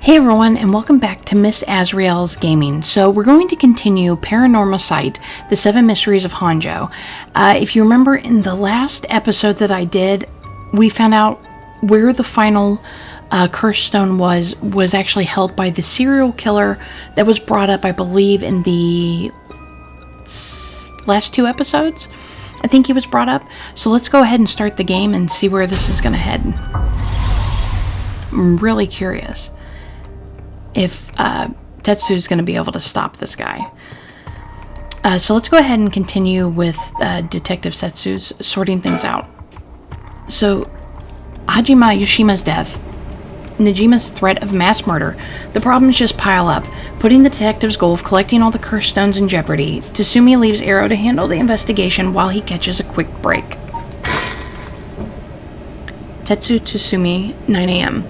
Hey everyone, and welcome back to Miss Azrael's Gaming. So we're going to continue Paranormasight, the Seven Mysteries of Honjo. If you remember in the last episode that I did, we found out where the final curse stone was actually held by the serial killer that was brought up, I believe, in the last two episodes. I think he was brought up. So let's go ahead and start the game and see where this is going to head. I'm really curious if Tetsu's going to be able to stop this guy. So let's go ahead and continue with Detective Setsu's sorting things out. So, Hajime Yoshima's death, Nejima's threat of mass murder, the problems just pile up, putting the detective's goal of collecting all the curse stones in jeopardy. Tsumi leaves Ero to handle the investigation while he catches a quick break. Tetsu Tsumi, 9 a.m.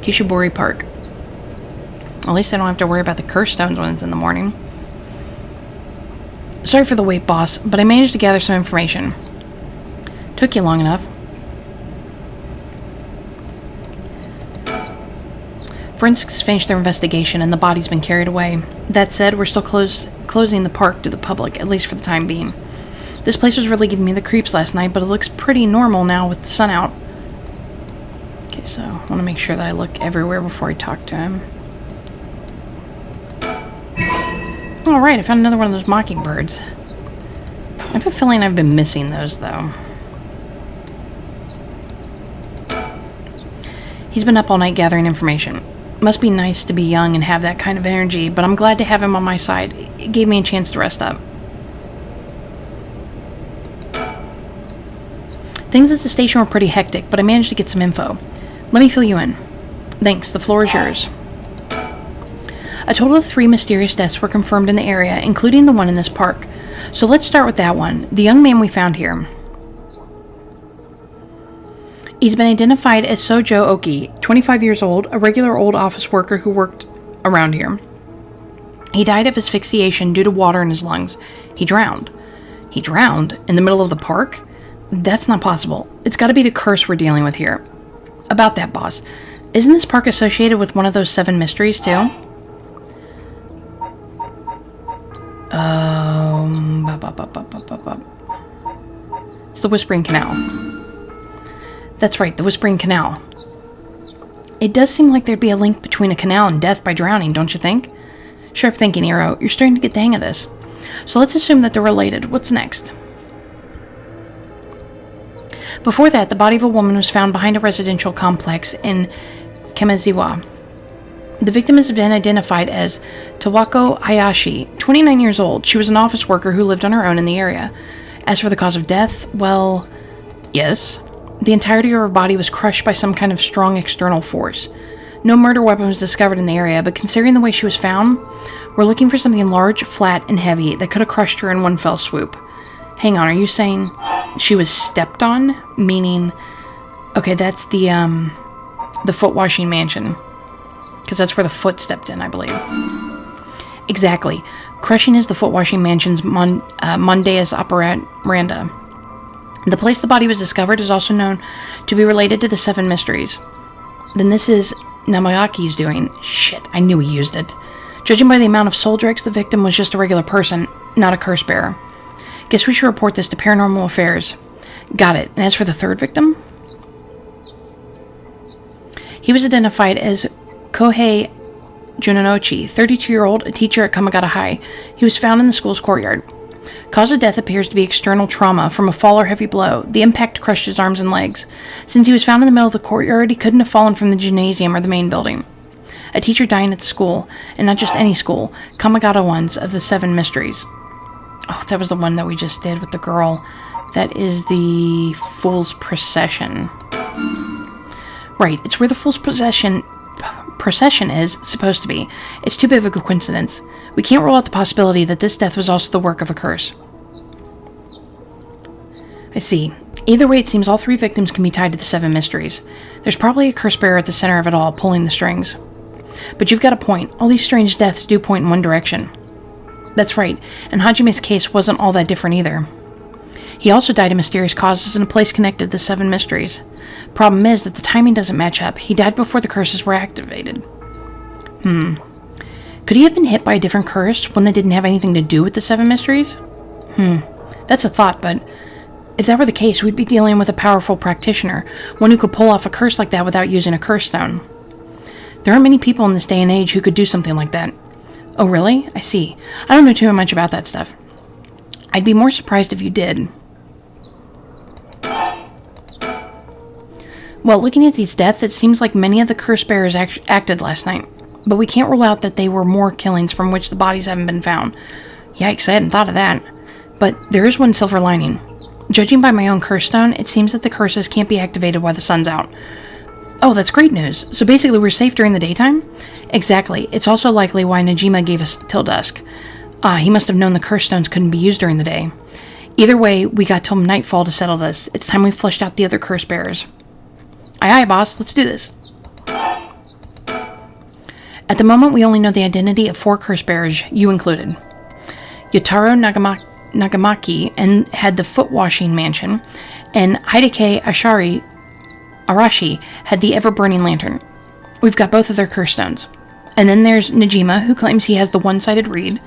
Kishibori Park. At least I don't have to worry about the curse stones when it's in the morning. Sorry for the wait, boss, but I managed to gather some information. Took you long enough. Forensics finished their investigation and the body's been carried away. That said, we're still closing the park to the public, at least for the time being. This place was really giving me the creeps last night, but it looks pretty normal now with the sun out. So, I want to make sure that I look everywhere before I talk to him. Alright, I found another one of those mockingbirds. I have a feeling I've been missing those, though. He's been up all night gathering information. Must be nice to be young and have that kind of energy, but I'm glad to have him on my side. It gave me a chance to rest up. Things at the station were pretty hectic, but I managed to get some info. Let me fill you in. Thanks, the floor is yours. A total of 3 mysterious deaths were confirmed in the area, including the one in this park. So let's start with that one, the young man we found here. He's been identified as Sojo Oki, 25 years old, a regular old office worker who worked around here. He died of asphyxiation due to water in his lungs. He drowned. He drowned? In the middle of the park? That's not possible. It's got to be the curse we're dealing with here. About that, boss. Isn't this park associated with one of those 7 mysteries, too? It's the Whispering Canal. That's right, the Whispering Canal. It does seem like there'd be a link between a canal and death by drowning, don't you think? Sharp thinking, Ero. You're starting to get the hang of this. So let's assume that they're related. What's next? Before that, the body of a woman was found behind a residential complex in Kamizawa. The victim has been identified as Tawako Hayashi, 29 years old. She was an office worker who lived on her own in the area. As for the cause of death, well, yes. The entirety of her body was crushed by some kind of strong external force. No murder weapon was discovered in the area, but considering the way she was found, we're looking for something large, flat, and heavy that could have crushed her in one fell swoop. Hang on, are you saying she was stepped on? Meaning, okay, that's the foot washing mansion. Because that's where the foot stepped in, I believe. Exactly. Crushing is the foot washing mansion's Mondays operanda. The place the body was discovered is also known to be related to the 7 mysteries. Then this is Namayaki's doing. Shit, I knew he used it. Judging by the amount of soul dregs, the victim was just a regular person, not a curse bearer. Guess we should report this to Paranormal Affairs. Got it. And as for the third victim? He was identified as Kohei Junanochi, 32-year-old, a teacher at Kamagata High. He was found in the school's courtyard. Cause of death appears to be external trauma from a fall or heavy blow. The impact crushed his arms and legs. Since he was found in the middle of the courtyard, he couldn't have fallen from the gymnasium or the main building. A teacher dying at the school, and not just any school, Kamagata ones of the 7 mysteries. Oh, that was the one that we just did with the girl. That is the Fool's Procession. Right, it's where the Fool's Procession is supposed to be. It's too big of a coincidence. We can't rule out the possibility that this death was also the work of a curse. I see. Either way, it seems all 3 victims can be tied to the 7 mysteries. There's probably a curse bearer at the center of it all, pulling the strings. But you've got a point. All these strange deaths do point in one direction. That's right, and Hajime's case wasn't all that different either. He also died of mysterious causes in a place connected to the Seven Mysteries. Problem is that the timing doesn't match up. He died before the curses were activated. Could he have been hit by a different curse, one that didn't have anything to do with the Seven Mysteries? That's a thought, but if that were the case, we'd be dealing with a powerful practitioner, one who could pull off a curse like that without using a curse stone. There aren't many people in this day and age who could do something like that. Oh, really? I see. I don't know too much about that stuff. I'd be more surprised if you did. Well, looking at these deaths, it seems like many of the curse bearers acted last night. But we can't rule out that they were more killings from which the bodies haven't been found. Yikes, I hadn't thought of that. But there is one silver lining. Judging by my own curse stone, it seems that the curses can't be activated while the sun's out. Oh, that's great news. So basically we're safe during the daytime? Exactly. It's also likely why Najima gave us till dusk. He must have known the curse stones couldn't be used during the day. Either way, we got till nightfall to settle this. It's time we flushed out the other curse bearers. Aye, boss. Let's do this. At the moment, we only know the identity of 4 curse bearers, you included. Yotaro Nagamaki and had the foot washing mansion, and Hideki Arashi had the ever-burning lantern. We've got both of their curse stones. And then there's Najima, who claims he has the one-sided reed.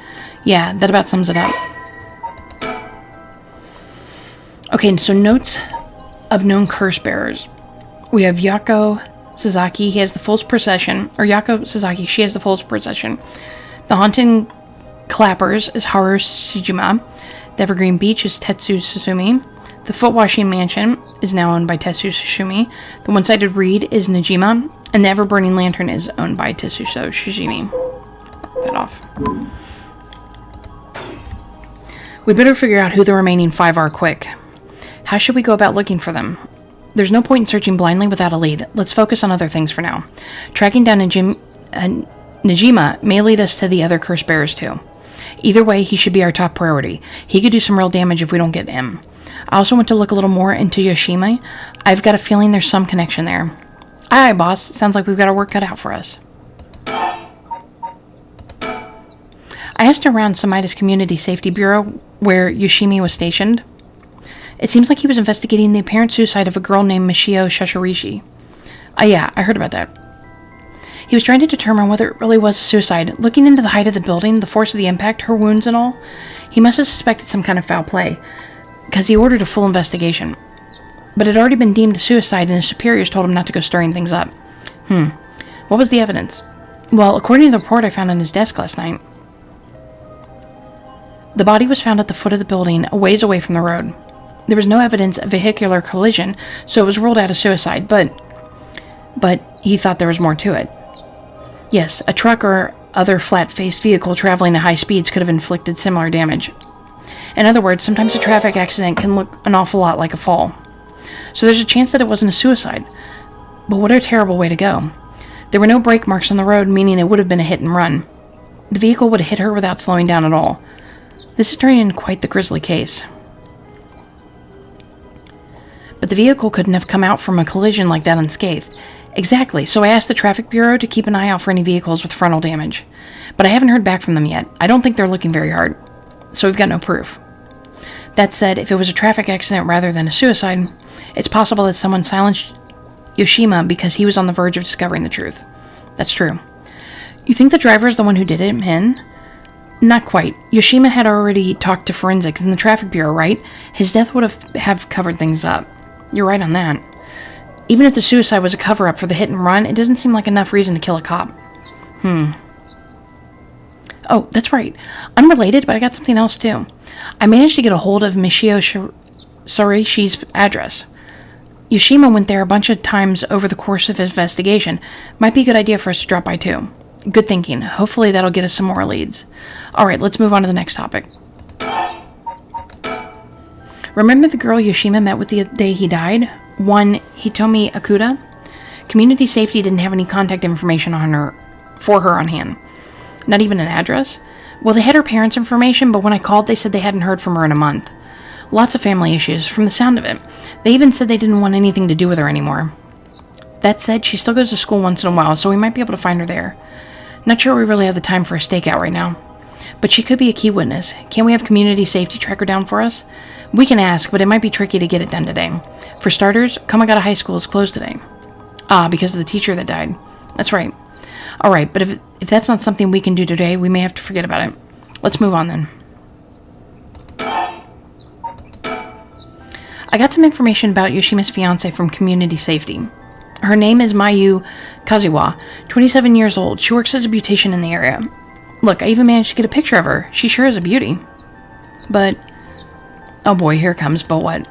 Yeah, that about sums it up. Okay, so notes of known curse bearers. We have Yako Sasaki, he has the Fool's Procession, or Yako Sasaki, she has the Fool's Procession. The Haunted Clappers is Haru Shijima. The Evergreen Beach is Tetsu Susumi. The Foot Washing Mansion is now owned by Tetsu Susumi. The One-Sided Reed is Najima. And the Ever-Burning Lantern is owned by Tetsuso Shijimi. That off. We'd better figure out who the remaining 5 are quick. How should we go about looking for them? There's no point in searching blindly without a lead. Let's focus on other things for now. Tracking down Najima may lead us to the other curse bearers too. Either way, he should be our top priority. He could do some real damage if we don't get him. I also want to look a little more into Yoshimi. I've got a feeling there's some connection there. Aye, boss. Sounds like we've got our work cut out for us. I asked around Samida's Community Safety Bureau where Yoshimi was stationed. It seems like he was investigating the apparent suicide of a girl named Michio Shashirishi. Yeah, I heard about that. He was trying to determine whether it really was a suicide. Looking into the height of the building, the force of the impact, her wounds and all, he must have suspected some kind of foul play, because he ordered a full investigation. But it had already been deemed a suicide, and his superiors told him not to go stirring things up. What was the evidence? Well, according to the report I found on his desk last night, the body was found at the foot of the building, a ways away from the road. There was no evidence of vehicular collision, so it was ruled out as suicide, but he thought there was more to it. Yes, a truck or other flat-faced vehicle traveling at high speeds could have inflicted similar damage. In other words, sometimes a traffic accident can look an awful lot like a fall. So there's a chance that it wasn't a suicide. But what a terrible way to go. There were no brake marks on the road, meaning it would have been a hit and run. The vehicle would have hit her without slowing down at all. This is turning into quite the grisly case. But the vehicle couldn't have come out from a collision like that unscathed. Exactly, so I asked the traffic bureau to keep an eye out for any vehicles with frontal damage. But I haven't heard back from them yet. I don't think they're looking very hard. So we've got no proof. That said, if it was a traffic accident rather than a suicide, it's possible that someone silenced Yoshima because he was on the verge of discovering the truth. That's true. You think the driver is the one who did it, Min? Not quite. Yoshima had already talked to forensics in the traffic bureau, right? His death would have covered things up. You're right on that. Even if the suicide was a cover-up for the hit and run, it doesn't seem like enough reason to kill a cop. Oh, that's right. Unrelated, but I got something else too. I managed to get a hold of Michio Soreishi's address. Yoshima went there a bunch of times over the course of his investigation. Might be a good idea for us to drop by too. Good thinking. Hopefully that'll get us some more leads. Alright, let's move on to the next topic. Remember the girl Yoshima met with the day he died? One Hitomi Akuda? Community Safety didn't have any contact information for her on hand. Not even an address? Well, they had her parents' information, but when I called, they said they hadn't heard from her in a month. Lots of family issues, from the sound of it. They even said they didn't want anything to do with her anymore. That said, she still goes to school once in a while, so we might be able to find her there. Not sure we really have the time for a stakeout right now. But she could be a key witness. Can't we have Community Safety track her down for us? We can ask, but it might be tricky to get it done today. For starters, Kamagata High School is closed today. Ah, because of the teacher that died. That's right. Alright, but if that's not something we can do today, we may have to forget about it. Let's move on then. I got some information about Yoshima's fiancé from Community Safety. Her name is Mayu Kazuwa, 27 years old. She works as a beautician in the area. Look, I even managed to get a picture of her. She sure is a beauty. But, oh boy, here it comes. But what?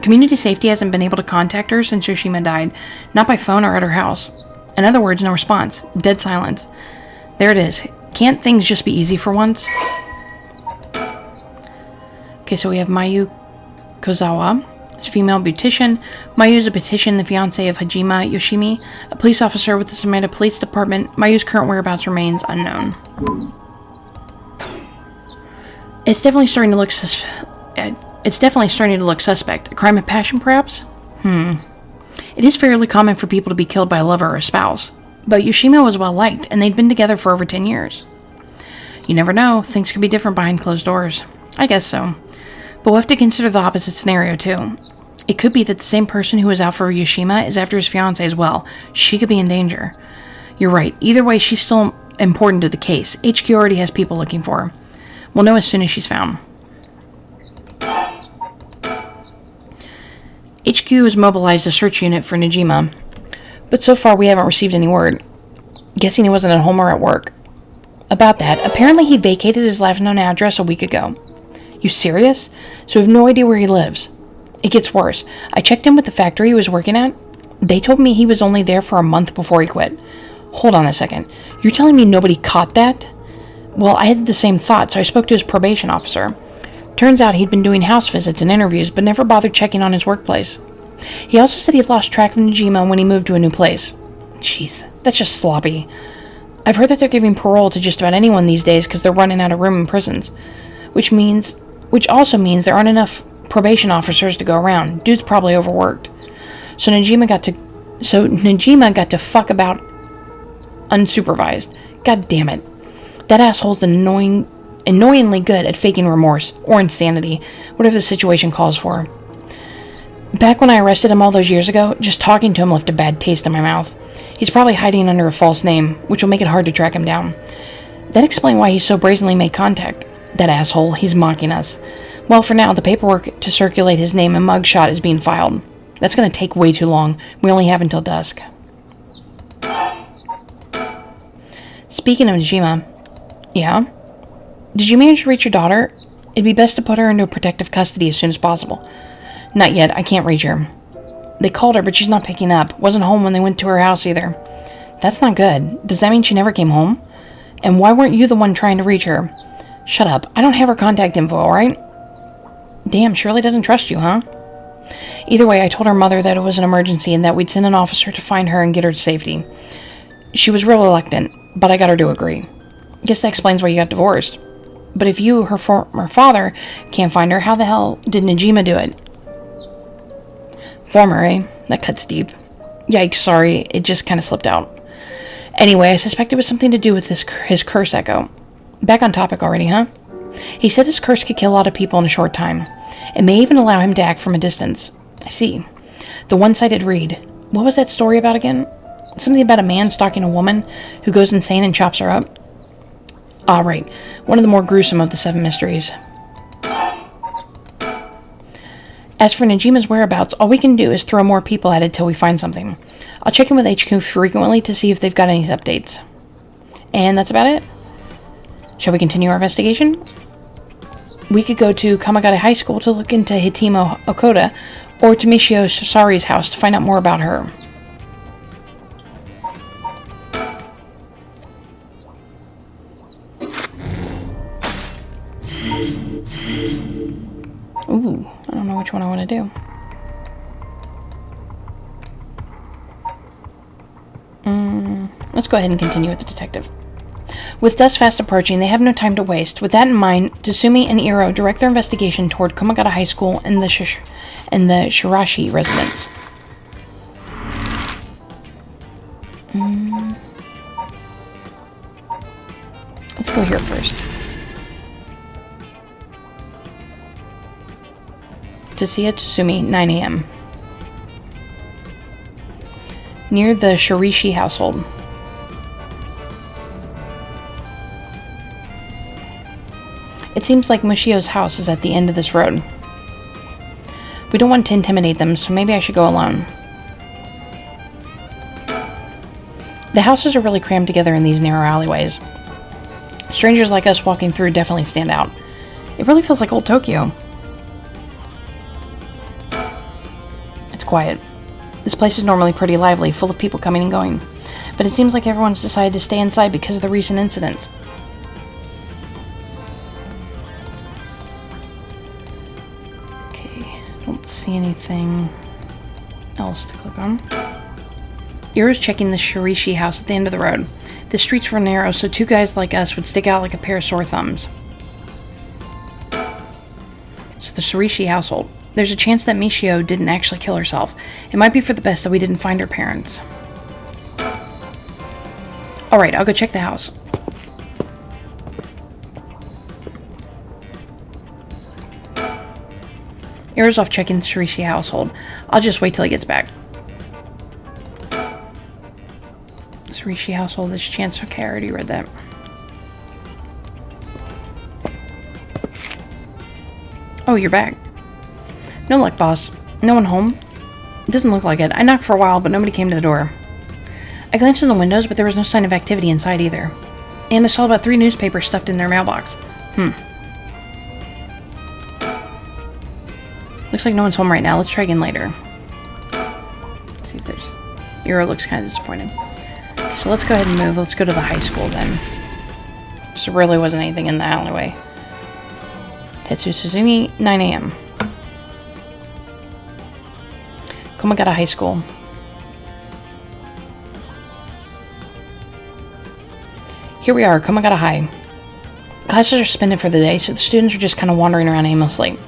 Community Safety hasn't been able to contact her since Yoshima died. Not by phone or at her house. In other words, no response. Dead silence. There it is. Can't things just be easy for once? Okay, so we have Mayu Kozawa. Female beautician. Mayu is a beautician, the fiancé of Hajime Yoshimi, a police officer with the Sameda Police Department. Mayu's current whereabouts remains unknown. It's definitely starting to look suspect. A crime of passion, perhaps? It is fairly common for people to be killed by a lover or a spouse, but Yoshima was well liked, and they'd been together for over 10 years. You never know. Things could be different behind closed doors. I guess so. But we'll have to consider the opposite scenario, too. It could be that the same person who was out for Yoshima is after his fiancée as well. She could be in danger. You're right. Either way, she's still important to the case. HQ already has people looking for her. We'll know as soon as she's found. HQ has mobilized a search unit for Najima, but so far we haven't received any word. Guessing he wasn't at home or at work. About that, apparently he vacated his last known address a week ago. You serious? So we have no idea where he lives. It gets worse. I checked in with the factory he was working at. They told me he was only there for a month before he quit. Hold on a second. You're telling me nobody caught that? Well, I had the same thought, so I spoke to his probation officer. Turns out he'd been doing house visits and interviews, but never bothered checking on his workplace. He also said he lost track of Najima when he moved to a new place. Jeez, that's just sloppy. I've heard that they're giving parole to just about anyone these days because they're running out of room in prisons. Which also means there aren't enough probation officers to go around. Dude's probably overworked. So Najima got to fuck about unsupervised. God damn it. That asshole's annoyingly good at faking remorse or insanity, whatever the situation calls for. Back when I arrested him all those years ago, just talking to him left a bad taste in my mouth. He's probably hiding under a false name, which will make it hard to track him down. That explains why he so brazenly made contact. That asshole, he's mocking us. Well, for now, the paperwork to circulate his name and mugshot is being filed. That's going to take way too long. We only have until dusk. Speaking of Najima, yeah? Did you manage to reach your daughter? It'd be best to put her into protective custody as soon as possible. Not yet, I can't reach her. They called her, but she's not picking up. Wasn't home when they went to her house either. That's not good. Does that mean she never came home? And why weren't you the one trying to reach her? Shut up. I don't have her contact info, alright? Damn, Shirley doesn't trust you, huh? Either way, I told her mother that it was an emergency and that we'd send an officer to find her and get her to safety. She was real reluctant, but I got her to agree. Guess that explains why you got divorced. But if you, her former father, can't find her, how the hell did Najima do it? Former, eh? That cuts deep. Yikes, sorry, it just kind of slipped out. Anyway, I suspect it was something to do with his curse echo. Back on topic already, huh? He said his curse could kill a lot of people in a short time. It may even allow him to act from a distance. I see. The one-sided read. What was that story about again? Something about a man stalking a woman who goes insane and chops her up? Ah, right. One of the more gruesome of the Seven Mysteries. As for Najima's whereabouts, all we can do is throw more people at it till we find something. I'll check in with HQ frequently to see if they've got any updates. And that's about it. Shall we continue our investigation? We could go to Kamagata High School to look into Hitimo Okoda, or to Michio Sasari's house to find out more about her. Ooh, I don't know which one I want to do. Let's go ahead and continue with the detective. With dusk fast approaching, they have no time to waste. With that in mind, Tatsumi and Iro direct their investigation toward Komagata High School and the Shirashi residence. Let's go here first. Tsuya Tsumi, 9 a.m. Near the Shirishi household. It seems like Mushio's house is at the end of this road. We don't want to intimidate them, so maybe I should go alone. The houses are really crammed together in these narrow alleyways. Strangers like us walking through definitely stand out. It really feels like old Tokyo. It's quiet. This place is normally pretty lively, full of people coming and going. But it seems like everyone's decided to stay inside because of the recent incidents. Okay, don't see anything else to click on. Iro's checking the Shirishi house at the end of the road. The streets were narrow, so two guys like us would stick out like a pair of sore thumbs. So the Shirishi household. There's a chance that Michio didn't actually kill herself. It might be for the best that we didn't find her parents. Alright, I'll go check the house. Iro's off checking the Shirishi household. I'll just wait till he gets back. Rishi household, this chance. Okay, I already read that. Oh, you're back. No luck, boss. No one home? It doesn't look like it. I knocked for a while, but nobody came to the door. I glanced in the windows, but there was no sign of activity inside either. And I saw about 3 newspapers stuffed in their mailbox. Looks like no one's home right now. Let's try again later. Let's see if there's... Iro looks kind of disappointed. So let's go ahead and move. Let's go to the high school then. There really wasn't anything in the alleyway. Tetsu Suzumi, 9 a.m. Komagata High School. Here we are, Komagata High. Classes are suspended for the day, so the students are just kind of wandering around aimlessly.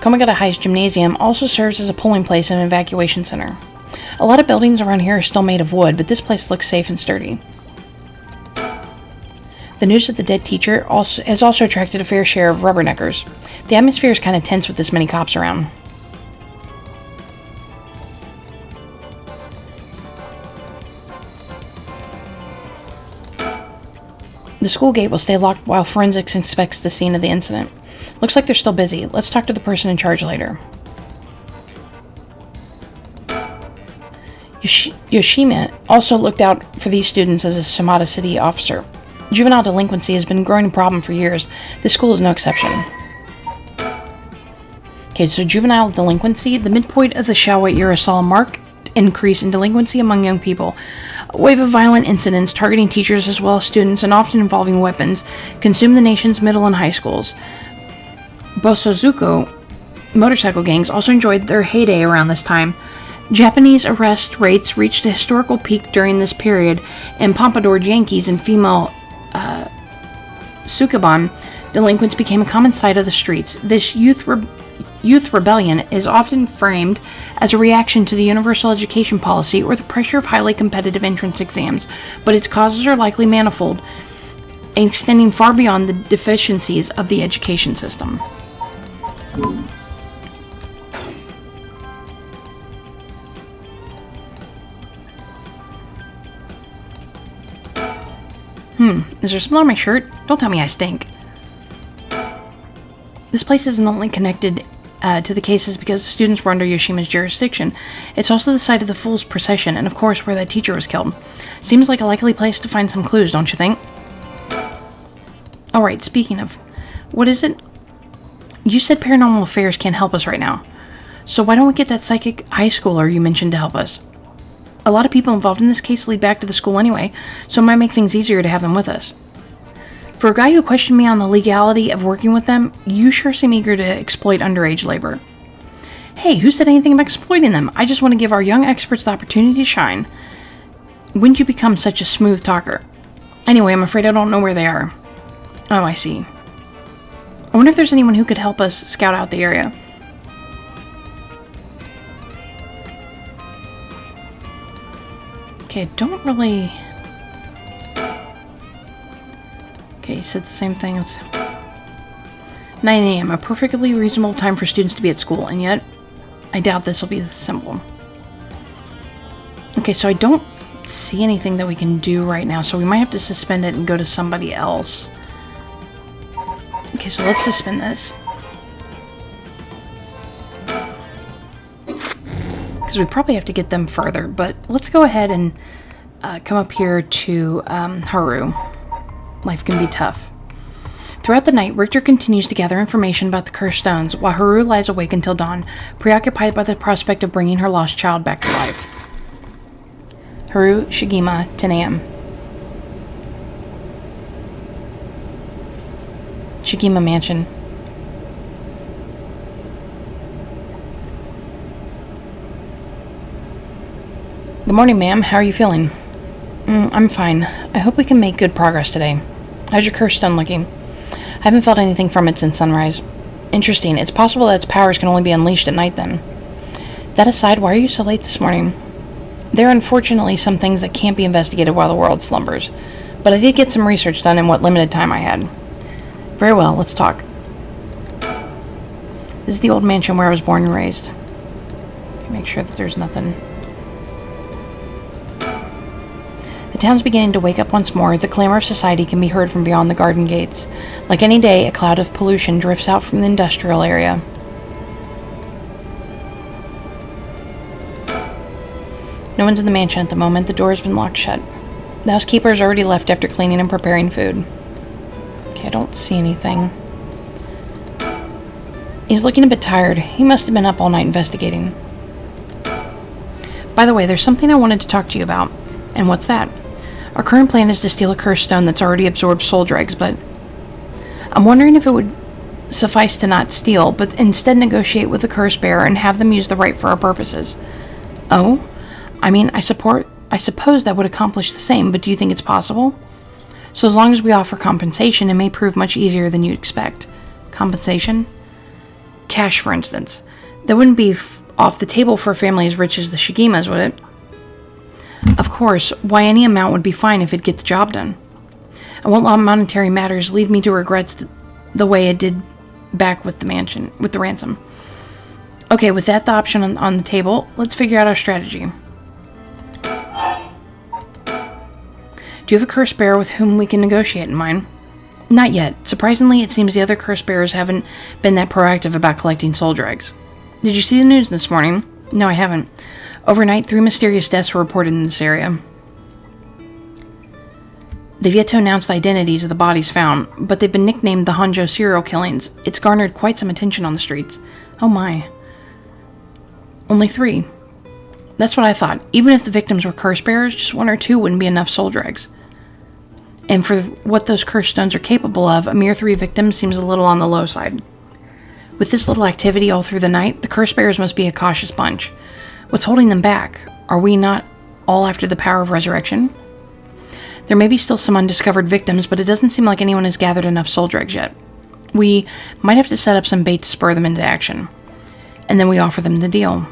Komagata High's gymnasium also serves as a polling place and an evacuation center. A lot of buildings around here are still made of wood, but this place looks safe and sturdy. The news of the dead teacher has also attracted a fair share of rubberneckers. The atmosphere is kind of tense with this many cops around. The school gate will stay locked while forensics inspects the scene of the incident. Looks like they're still busy. Let's talk to the person in charge later. Yoshima also looked out for these students as a Shimada city officer. Juvenile delinquency has been a growing problem for years. This school is no exception. Okay, so juvenile delinquency. The midpoint of the Showa era saw a marked increase in delinquency among young people. A wave of violent incidents targeting teachers as well as students and often involving weapons consumed the nation's middle and high schools. Bosozuko motorcycle gangs also enjoyed their heyday around this time. Japanese arrest rates reached a historical peak during this period, and pompadoured Yankees and female sukeban delinquents became a common sight of the streets. This youth rebellion is often framed as a reaction to the universal education policy or the pressure of highly competitive entrance exams, but its causes are likely manifold and extending far beyond the deficiencies of the education system. Is there something on my shirt? Don't tell me I stink. This place isn't only connected to the cases because the students were under Yoshima's jurisdiction. It's also the site of the Fool's Procession, and of course where that teacher was killed. Seems like a likely place to find some clues, don't you think? Alright, speaking of, what is it? You said Paranormal Affairs can't help us right now. So why don't we get that psychic high schooler you mentioned to help us? A lot of people involved in this case lead back to the school anyway, so it might make things easier to have them with us. For a guy who questioned me on the legality of working with them, you sure seem eager to exploit underage labor. Hey, who said anything about exploiting them? I just want to give our young experts the opportunity to shine. When'd you become such a smooth talker? Anyway, I'm afraid I don't know where they are. Oh, I see. I wonder if there's anyone who could help us scout out the area. Okay, I don't really... Okay, he said the same thing as... 9 a.m., a perfectly reasonable time for students to be at school, and yet I doubt this will be this simple. Okay, so I don't see anything that we can do right now, so we might have to suspend it and go to somebody else. Okay, so let's suspend this. Because we probably have to get them further, but let's go ahead and come up here to Haru. Life can be tough. Throughout the night, Richter continues to gather information about the cursed stones, while Haru lies awake until dawn, preoccupied by the prospect of bringing her lost child back to life. Haru Shigima, 10 a.m. Shigima Mansion. Good morning, ma'am. How are you feeling? I'm fine. I hope we can make good progress today. How's your cursed stone looking? I haven't felt anything from it since sunrise. Interesting. It's possible that its powers can only be unleashed at night then. That aside, why are you so late this morning? There are unfortunately some things that can't be investigated while the world slumbers, but I did get some research done in what limited time I had. Very well, let's talk. This is the old mansion where I was born and raised. Make sure that there's nothing. The town's beginning to wake up once more. The clamor of society can be heard from beyond the garden gates. Like any day, a cloud of pollution drifts out from the industrial area. No one's in the mansion at the moment. The door has been locked shut. The housekeeper has already left after cleaning and preparing food. Okay, I don't see anything. He's looking a bit tired. He must have been up all night investigating. By the way, there's something I wanted to talk to you about. And what's that? Our current plan is to steal a cursed stone that's already absorbed soul dregs, but I'm wondering if it would suffice to not steal, but instead negotiate with the curse bearer and have them use the right for our purposes. Oh? I mean, I suppose that would accomplish the same, but do you think it's possible? So as long as we offer compensation, it may prove much easier than you'd expect. Compensation? Cash, for instance. That wouldn't be off the table for a family as rich as the Shigimas, would it? Of course, why any amount would be fine if it'd get the job done. And what monetary matters lead me to regrets the way it did back with the ransom. Okay, with that the option on the table, let's figure out our strategy. Do you have a curse bearer with whom we can negotiate in mind? Not yet. Surprisingly, it seems the other curse bearers haven't been that proactive about collecting soul dregs. Did you see the news this morning? No, I haven't. Overnight, 3 mysterious deaths were reported in this area. They've yet to announce the identities of the bodies found, but they've been nicknamed the Honjo serial killings. It's garnered quite some attention on the streets. Oh my. Only 3. That's what I thought. Even if the victims were curse bearers, just 1 or 2 wouldn't be enough soul dregs. And for what those cursed stones are capable of, a mere 3 victims seems a little on the low side. With this little activity all through the night, the curse bearers must be a cautious bunch. What's holding them back? Are we not all after the power of resurrection? There may be still some undiscovered victims, but it doesn't seem like anyone has gathered enough soul dregs yet. We might have to set up some bait to spur them into action. And then we offer them the deal.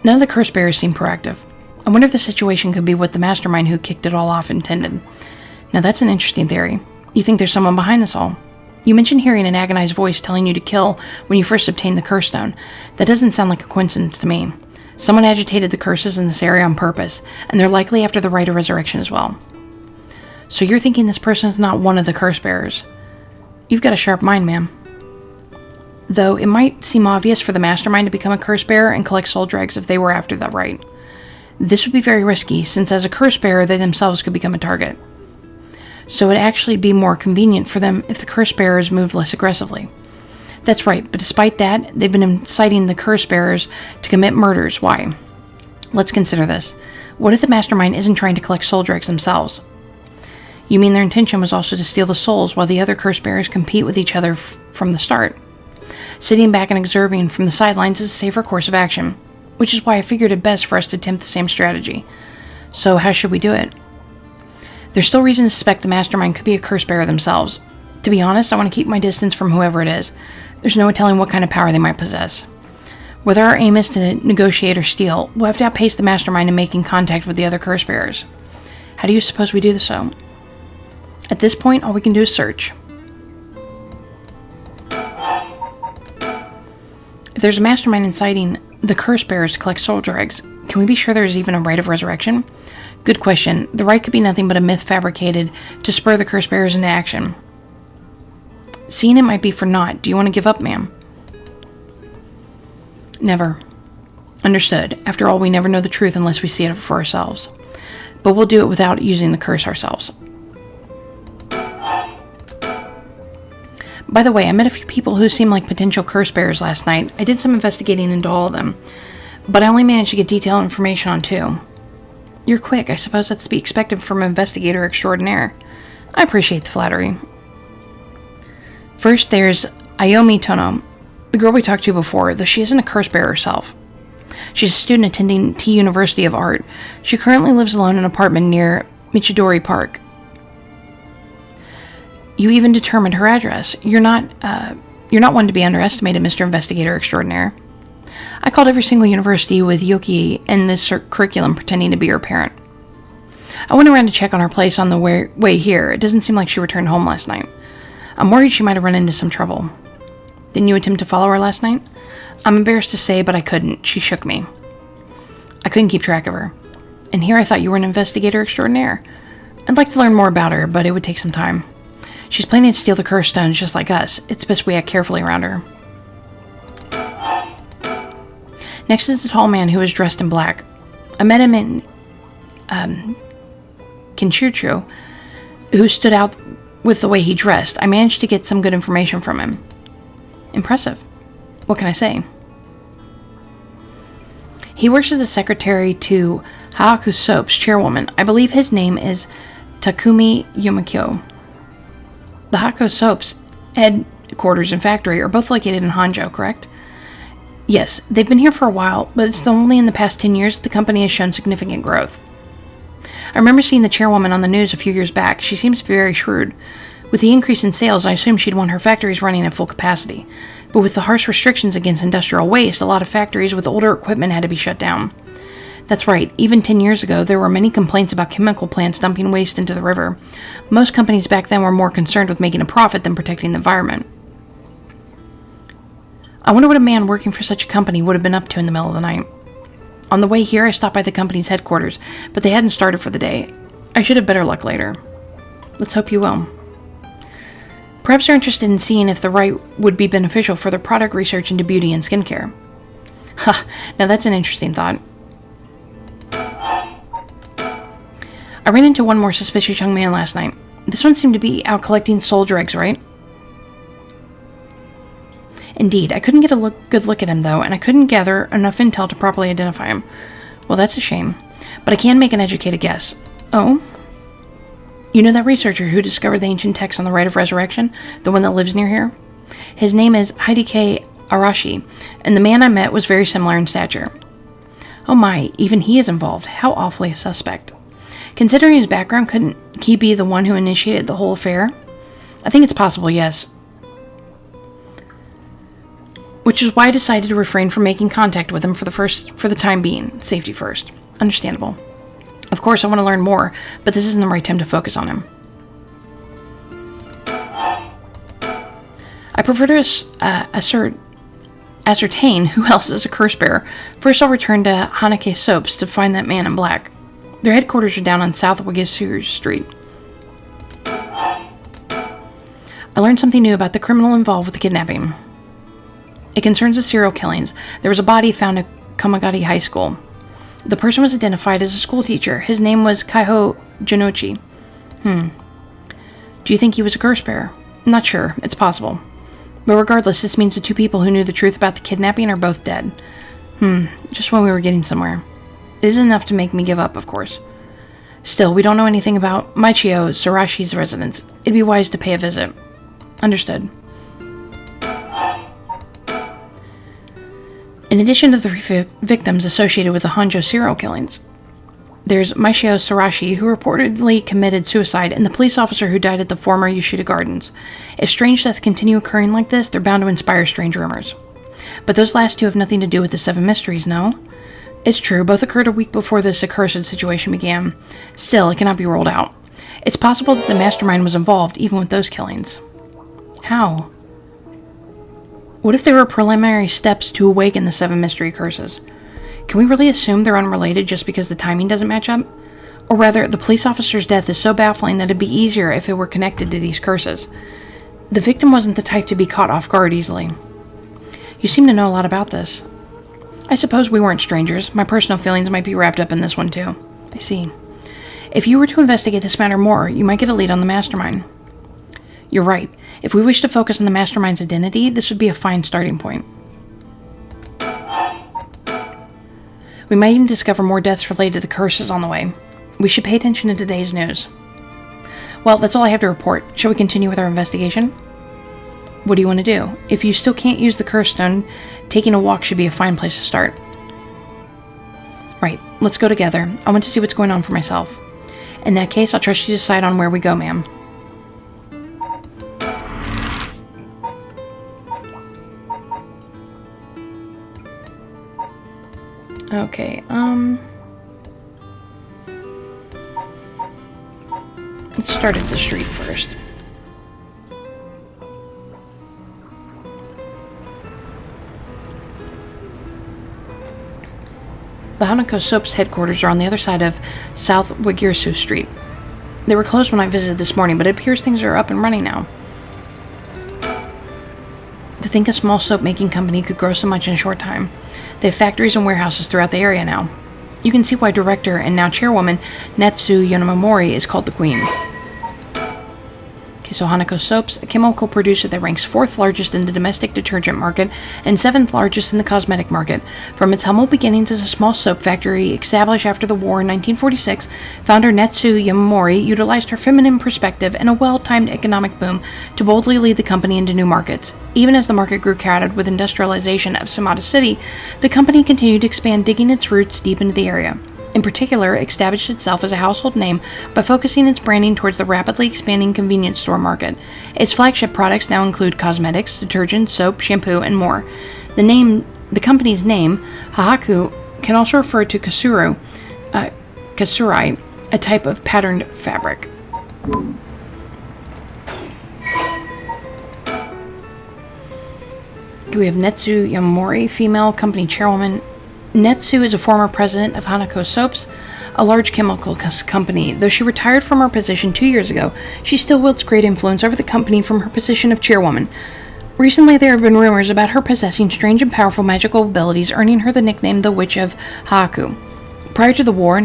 None of the curse bearers seem proactive. I wonder if the situation could be what the mastermind who kicked it all off intended. Now that's an interesting theory. You think there's someone behind this all? You mentioned hearing an agonized voice telling you to kill when you first obtained the curse stone. That doesn't sound like a coincidence to me. Someone agitated the curses in this area on purpose, and they're likely after the rite of resurrection as well. So you're thinking this person is not one of the curse bearers. You've got a sharp mind, ma'am. Though it might seem obvious for the mastermind to become a curse bearer and collect soul dregs if they were after that rite. This would be very risky, since as a curse bearer they themselves could become a target. So it'd actually be more convenient for them if the curse bearers moved less aggressively. That's right, but despite that, they've been inciting the curse bearers to commit murders. Why? Let's consider this. What if the mastermind isn't trying to collect soul dregs themselves? You mean their intention was also to steal the souls while the other curse bearers compete with each other from the start? Sitting back and observing from the sidelines is a safer course of action, which is why I figured it best for us to attempt the same strategy. So how should we do it? There's still reason to suspect the mastermind could be a curse bearer themselves. To be honest, I want to keep my distance from whoever it is. There's no telling what kind of power they might possess. Whether our aim is to negotiate or steal, we'll have to outpace the mastermind in making contact with the other curse bearers. How do you suppose we do so? At this point, all we can do is search. If there's a mastermind inciting the curse bearers to collect soldier eggs, can we be sure there's even a rite of resurrection? Good question. The rite could be nothing but a myth fabricated to spur the curse bearers into action. Seeing it might be for naught. Do you want to give up, ma'am? Never. Understood. After all, we never know the truth unless we see it for ourselves. But we'll do it without using the curse ourselves. By the way, I met a few people who seemed like potential curse bearers last night. I did some investigating into all of them, but I only managed to get detailed information on 2. You're quick. I suppose that's to be expected from an investigator extraordinaire. I appreciate the flattery. First, there's Ayomi Tono, the girl we talked to before, though she isn't a curse bearer herself. She's a student attending T University of Art. She currently lives alone in an apartment near Michidori Park. You even determined her address. You're not one to be underestimated, Mr. Investigator Extraordinaire. I called every single university with Yoki in this curriculum pretending to be her parent. I went around to check on her place on the way here. It doesn't seem like she returned home last night. I'm worried she might have run into some trouble. Didn't you attempt to follow her last night? I'm embarrassed to say, but I couldn't. She shook me. I couldn't keep track of her. And here I thought you were an investigator extraordinaire. I'd like to learn more about her, but it would take some time. She's planning to steal the curse stones just like us. It's best we act carefully around her. Next is the tall man who was dressed in black. I met him in Kinchurchu, who stood out with the way he dressed. I managed to get some good information from him. Impressive. What can I say? He works as a secretary to Haku Soap's chairwoman. I believe his name is Takumi Yumikyo. The Haku Soap's headquarters and factory are both located in Honjo, correct? Yes, they've been here for a while, but it's only in the past 10 years that the company has shown significant growth. I remember seeing the chairwoman on the news a few years back. She seems to be very shrewd. With the increase in sales, I assume she'd want her factories running at full capacity. But with the harsh restrictions against industrial waste, a lot of factories with older equipment had to be shut down. That's right, even 10 years ago, there were many complaints about chemical plants dumping waste into the river. Most companies back then were more concerned with making a profit than protecting the environment. I wonder what a man working for such a company would have been up to in the middle of the night. On the way here, I stopped by the company's headquarters, but they hadn't started for the day. I should have better luck later. Let's hope you will. Perhaps you're interested in seeing if the rite would be beneficial for their product research into beauty and skincare. Ha, now that's an interesting thought. I ran into one more suspicious young man last night. This one seemed to be out collecting soldier eggs, right? Indeed, I couldn't get a good look at him, though, and I couldn't gather enough intel to properly identify him. Well, that's a shame. But I can make an educated guess. Oh? You know that researcher who discovered the ancient text on the rite of resurrection? The one that lives near here? His name is Hideki Arashi, and the man I met was very similar in stature. Oh my, even he is involved. How awfully suspect. Considering his background, couldn't he be the one who initiated the whole affair? I think it's possible, yes. Which is why I decided to refrain from making contact with him for the time being. Safety first. Understandable. Of course, I want to learn more, but this isn't the right time to focus on him. I prefer to ascertain who else is a curse bearer. First, I'll return to Hanake Soaps to find that man in black. Their headquarters are down on South Wagisuru Street. I learned something new about the criminal involved with the kidnapping. It concerns the serial killings. There was a body found at Kamagari High School. The person was identified as a school teacher. His name was Kaiho Janochi. Do you think he was a curse bearer? I'm not sure. It's possible. But regardless, this means the 2 people who knew the truth about the kidnapping are both dead. Just when we were getting somewhere. It isn't enough to make me give up, of course. Still, we don't know anything about Michio Sarashi's residence. It'd be wise to pay a visit. Understood. In addition to the 3 victims associated with the Honjo serial killings, there's Michio Sarashi, who reportedly committed suicide, and the police officer who died at the former Yoshida Gardens. If strange deaths continue occurring like this, they're bound to inspire strange rumors. But those last 2 have nothing to do with the 7 mysteries, no? It's true, both occurred a week before this accursed situation began. Still, it cannot be ruled out. It's possible that the mastermind was involved even with those killings. How? What if there were preliminary steps to awaken the 7 mystery curses? Can we really assume they're unrelated just because the timing doesn't match up? Or rather, the police officer's death is so baffling that it'd be easier if it were connected to these curses. The victim wasn't the type to be caught off guard easily. You seem to know a lot about this. I suppose we weren't strangers. My personal feelings might be wrapped up in this one too. I see. If you were to investigate this matter more, you might get a lead on the mastermind. You're right. If we wish to focus on the mastermind's identity, this would be a fine starting point. We might even discover more deaths related to the curses on the way. We should pay attention to today's news. Well, that's all I have to report. Shall we continue with our investigation? What do you want to do? If you still can't use the curse stone, taking a walk should be a fine place to start. Right, let's go together. I want to see what's going on for myself. In that case, I'll trust you to decide on where we go, ma'am. Okay, let's start at the street first. The Hanako Soap's headquarters are on the other side of South Wigirsu Street. They were closed when I visited this morning, but it appears things are up and running now. To think a small soap-making company could grow so much in a short time. They have factories and warehouses throughout the area now. You can see why director and now chairwoman Natsu Yonemamori is called the Queen. Okay, so Hanako Soaps, a chemical producer that ranks 4th largest in the domestic detergent market and 7th largest in the cosmetic market. From its humble beginnings as a small soap factory established after the war in 1946, founder Natsu Yamamori utilized her feminine perspective and a well-timed economic boom to boldly lead the company into new markets. Even as the market grew crowded with industrialization of Samada City, the company continued to expand, digging its roots deep into the area. In particular, it established itself as a household name by focusing its branding towards the rapidly expanding convenience store market. Its flagship products now include cosmetics, detergent, soap, shampoo, and more. The company's name, Hahaku, can also refer to kasurai, a type of patterned fabric. We have Natsu Yamamori, female company chairwoman. Natsu is a former president of Hanako Soaps, a large chemical company. Though she retired from her position 2 years ago, she still wields great influence over the company from her position of chairwoman. Recently, there have been rumors about her possessing strange and powerful magical abilities, earning her the nickname the Witch of Haku. Prior to the war,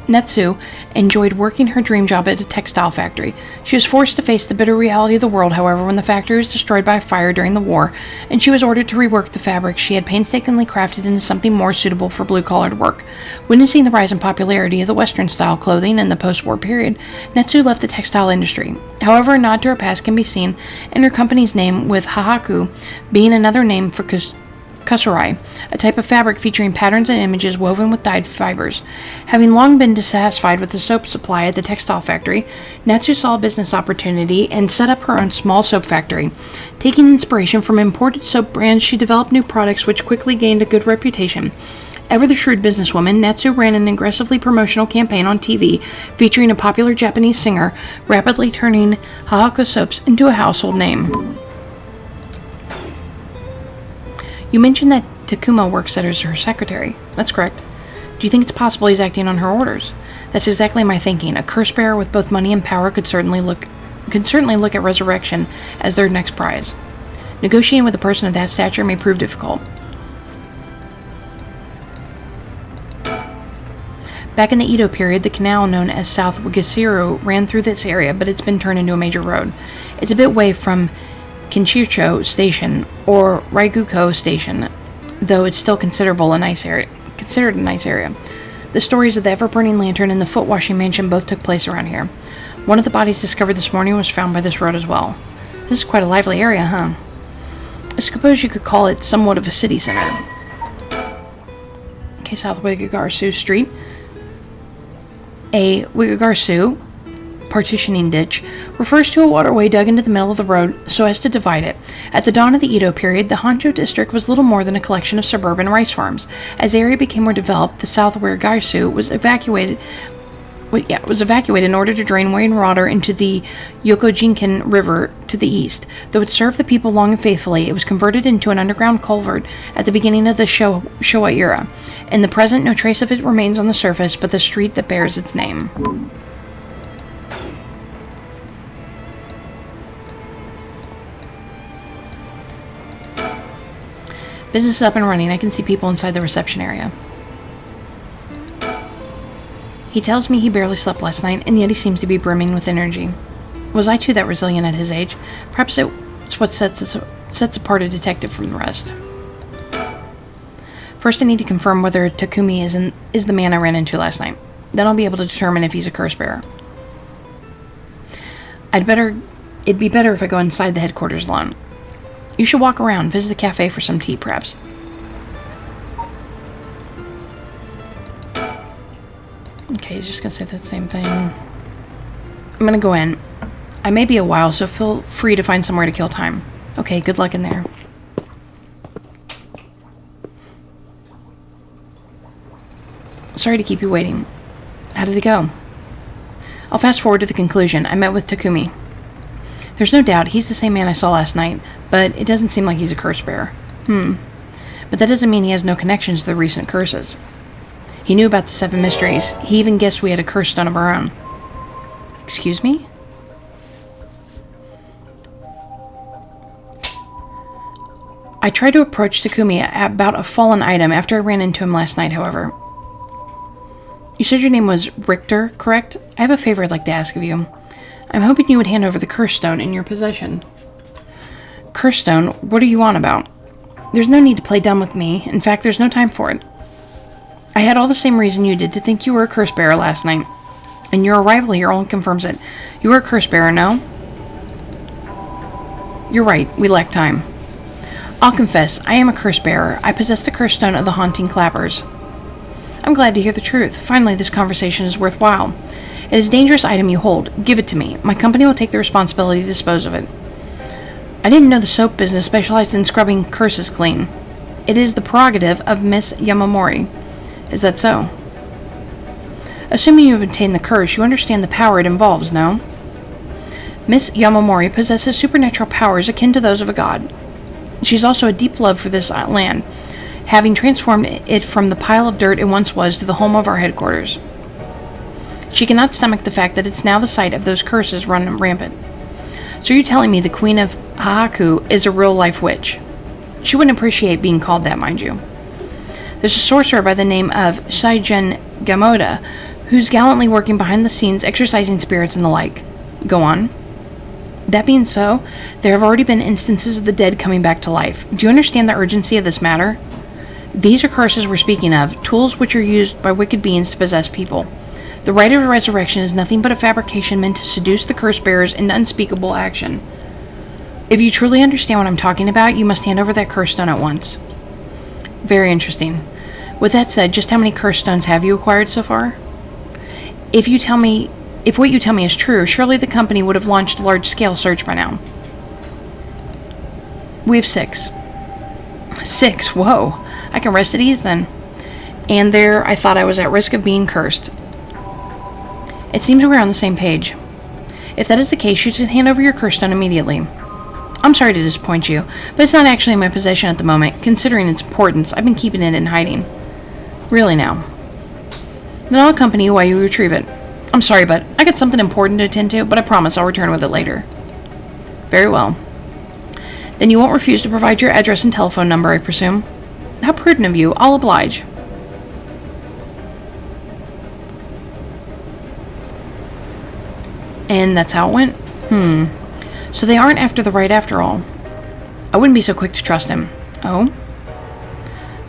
Natsu enjoyed working her dream job at a textile factory. She was forced to face the bitter reality of the world, however, when the factory was destroyed by a fire during the war, and she was ordered to rework the fabric she had painstakingly crafted into something more suitable for blue-collared work. Witnessing the rise in popularity of the Western-style clothing in the post-war period, Natsu left the textile industry. However, a nod to her past can be seen in her company's name, with Hahaku being another name for kasurai, a type of fabric featuring patterns and images woven with dyed fibers. Having long been dissatisfied with the soap supply at the textile factory, Natsu saw a business opportunity and set up her own small soap factory. Taking inspiration from imported soap brands, she developed new products which quickly gained a good reputation. Ever the shrewd businesswoman, Natsu ran an aggressively promotional campaign on TV featuring a popular Japanese singer, rapidly turning Hahaku Soaps into a household name. You mentioned that Takuma works as her secretary. That's correct. Do you think it's possible he's acting on her orders? That's exactly my thinking. A curse bearer with both money and power could certainly look at resurrection as their next prize. Negotiating with a person of that stature may prove difficult. Back in the Edo period, the canal known as South Wigisiru ran through this area, but it's been turned into a major road. It's a bit away from Kinchicho Station or Raiguko Station, though it's still considered a nice area. The stories of the ever-burning lantern and the foot-washing mansion both took place around here. One of the bodies discovered this morning was found by this road as well. This is quite a lively area, huh? I suppose you could call it somewhat of a city center. Okay, South Wigigarasu Street. A Wigigarasu partitioning ditch refers to a waterway dug into the middle of the road so as to divide it. At the dawn of the Edo period, the Honjo district was little more than a collection of suburban rice farms. As the area became more developed, the South Wigigarasu was evacuated was evacuated in order to drain rainwater into the Yokojinkan River to the east. Though it served the people long and faithfully, it was converted into an underground culvert at the beginning of the Showa era. In the present, no trace of it remains on the surface, but the street that bears its name. Business is up and running. I can see people inside the reception area. He tells me he barely slept last night, and yet he seems to be brimming with energy. Was I too that resilient at his age? Perhaps it's what sets apart a detective from the rest. First, I need to confirm whether Takumi is the man I ran into last night. Then I'll be able to determine if he's a curse bearer. It'd be better if I go inside the headquarters alone. You should walk around, visit a cafe for some tea, perhaps. Okay, he's just gonna say the same thing. I'm gonna go in. I may be a while, so feel free to find somewhere to kill time. Okay, good luck in there. Sorry to keep you waiting. How did it go? I'll fast forward to the conclusion. I met with Takumi. There's no doubt he's the same man I saw last night, but it doesn't seem like he's a curse bearer. But that doesn't mean he has no connections to the recent curses. He knew about the Seven Mysteries. He even guessed we had a curse stone of our own. Excuse me? I tried to approach Takumi about a fallen item after I ran into him last night, however. You said your name was Richter, correct? I have a favor I'd like to ask of you. I'm hoping you would hand over the curse stone in your possession. Curse stone? What are you on about? There's no need to play dumb with me. In fact, there's no time for it. I had all the same reason you did to think you were a curse bearer last night. And your arrival here only confirms it. You were a curse bearer, no? You're right, we lack time. I'll confess, I am a curse bearer. I possess the curse stone of the haunting clappers. I'm glad to hear the truth. Finally, this conversation is worthwhile. It is a dangerous item you hold. Give it to me. My company will take the responsibility to dispose of it. I didn't know the soap business specialized in scrubbing curses clean. It is the prerogative of Miss Yamamori. Is that so? Assuming you have obtained the curse, you understand the power it involves, no? Miss Yamamori possesses supernatural powers akin to those of a god. She's also a deep love for this land, having transformed it from the pile of dirt it once was to the home of our headquarters. She cannot stomach the fact that it's now the site of those curses run rampant. So you're telling me the Queen of Hahaku is a real-life witch? She wouldn't appreciate being called that, mind you. There's a sorcerer by the name of Saigen Gamoda, who's gallantly working behind the scenes, exorcising spirits and the like. Go on. That being so, there have already been instances of the dead coming back to life. Do you understand the urgency of this matter? These are curses we're speaking of, tools which are used by wicked beings to possess people. The rite of resurrection is nothing but a fabrication meant to seduce the curse bearers into unspeakable action. If you truly understand what I'm talking about, you must hand over that curse stone at once. Very interesting. With that said, just how many curse stones have you acquired so far? If what you tell me is true, surely the company would have launched a large-scale search by now. We have 6. 6? Whoa. I can rest at ease then. And there, I thought I was at risk of being cursed. It seems we're on the same page. If that is the case, you should hand over your curse stone immediately. I'm sorry to disappoint you, but it's not actually in my possession at the moment. Considering its importance, I've been keeping it in hiding. Really now. Then I'll accompany you while you retrieve it. I'm sorry, but I got something important to attend to, but I promise I'll return with it later. Very well. Then you won't refuse to provide your address and telephone number, I presume? How prudent of you. I'll oblige. And that's how it went? So they aren't after the right after all. I wouldn't be so quick to trust him. Oh?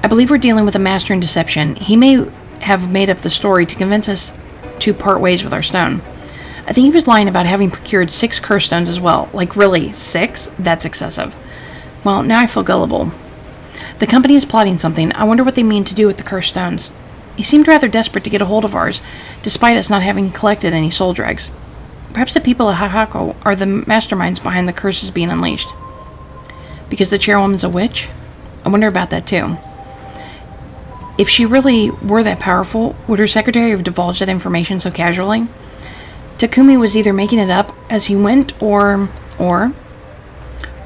I believe we're dealing with a master in deception. He may have made up the story to convince us to part ways with our stone. I think he was lying about having procured 6 curse stones as well. Like, really? 6? That's excessive. Well, now I feel gullible. The company is plotting something. I wonder what they mean to do with the curse stones. He seemed rather desperate to get a hold of ours, despite us not having collected any soul dregs. Perhaps the people of Hahako are the masterminds behind the curses being unleashed. Because the chairwoman's a witch? I wonder about that too. If she really were that powerful, would her secretary have divulged that information so casually? Takumi was either making it up as he went or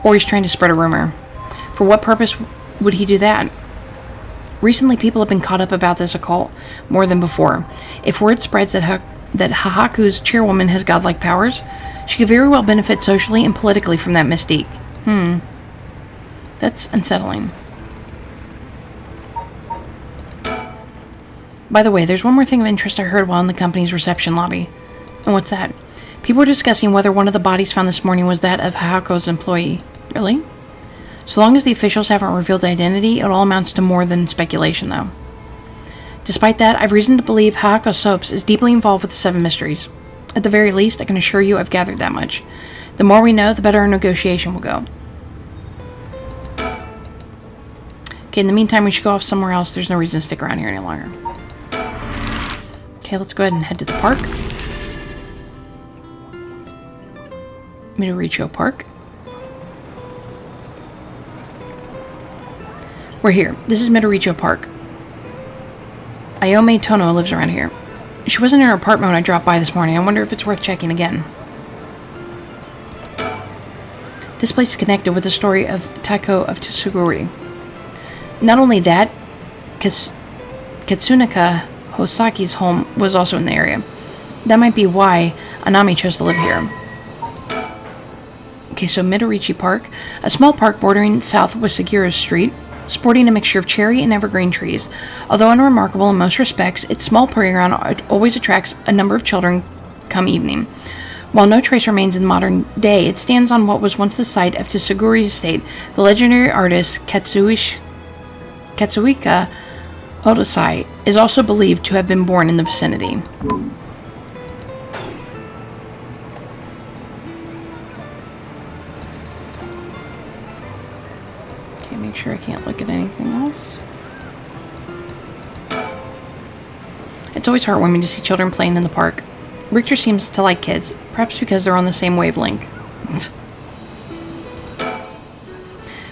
he's trying to spread a rumor. For what purpose would he do that? Recently, people have been caught up about this occult more than before. If word spreads that Hahaku's chairwoman has godlike powers, she could very well benefit socially and politically from that mystique. That's unsettling. By the way, there's one more thing of interest I heard while in the company's reception lobby. And what's that? People were discussing whether one of the bodies found this morning was that of Hahako's employee. Really? So long as the officials haven't revealed the identity, it all amounts to more than speculation, though. Despite that, I've reason to believe Hahako Soaps is deeply involved with the Seven Mysteries. At the very least, I can assure you I've gathered that much. The more we know, the better our negotiation will go. Okay, in the meantime, we should go off somewhere else. There's no reason to stick around here any longer. Okay, let's go ahead and head to the park. Midoricho Park. We're here. This is Midoricho Park. Ayome Tono lives around here. She wasn't in her apartment when I dropped by this morning. I wonder if it's worth checking again. This place is connected with the story of Taiko of Tsuguri. Not only that, Katsunaka Hosaki's home was also in the area. That might be why Anami chose to live here. Okay, so Midorichi Park, a small park bordering south with Sagura Street, sporting a mixture of cherry and evergreen trees. Although unremarkable in most respects, its small playground always attracts a number of children come evening. While no trace remains in modern day, it stands on what was once the site of Tsuguri's estate. The legendary artist Katsuhika Hodosai is also believed to have been born in the vicinity. Okay, make sure I can't look at anything else. It's always heartwarming to see children playing in the park. Richter seems to like kids, perhaps because they're on the same wavelength.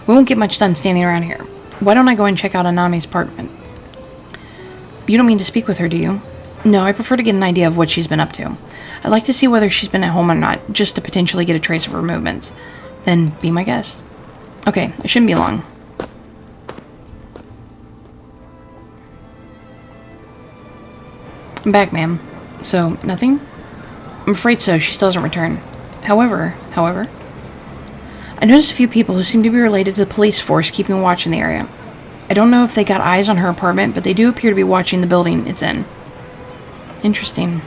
We won't get much done standing around here. Why don't I go and check out Anami's apartment? You don't mean to speak with her, do you? No, I prefer to get an idea of what she's been up to. I'd like to see whether she's been at home or not, just to potentially get a trace of her movements. Then be my guest. Okay, it shouldn't be long. I'm back, ma'am. So, nothing? I'm afraid so. She still hasn't returned. However, I noticed a few people who seem to be related to the police force keeping watch in the area. I don't know if they got eyes on her apartment, but they do appear to be watching the building it's in. Interesting.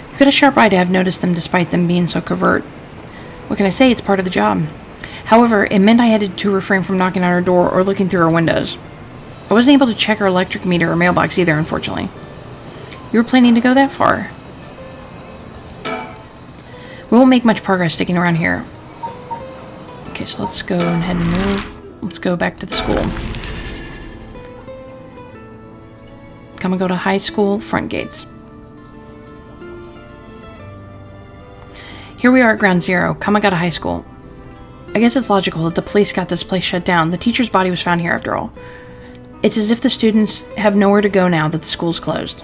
You've got a sharp eye to have noticed them despite them being so covert. What can I say? It's part of the job. However, it meant I had to refrain from knocking on her door or looking through her windows. I wasn't able to check her electric meter or mailbox either, unfortunately. You were planning to go that far? We won't make much progress sticking around here. Okay, so let's go ahead and move. Let's go back to the school. Come and go to high school, front gates. Here we are at ground zero, Kamagata High School. I guess it's logical that the police got this place shut down. The teacher's body was found here after all. It's as if the students have nowhere to go now that the school's closed.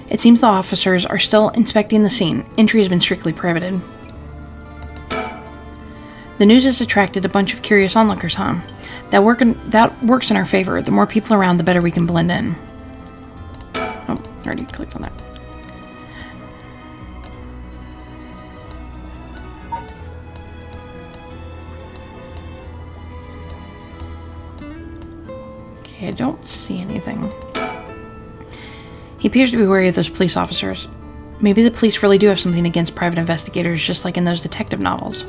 It seems the officers are still inspecting the scene. Entry has been strictly prohibited. The news has attracted a bunch of curious onlookers, huh? That works in our favor. The more people around, the better we can blend in. Oh, I already clicked on that. Okay, I don't see anything. He appears to be wary of those police officers. Maybe the police really do have something against private investigators, just like in those detective novels.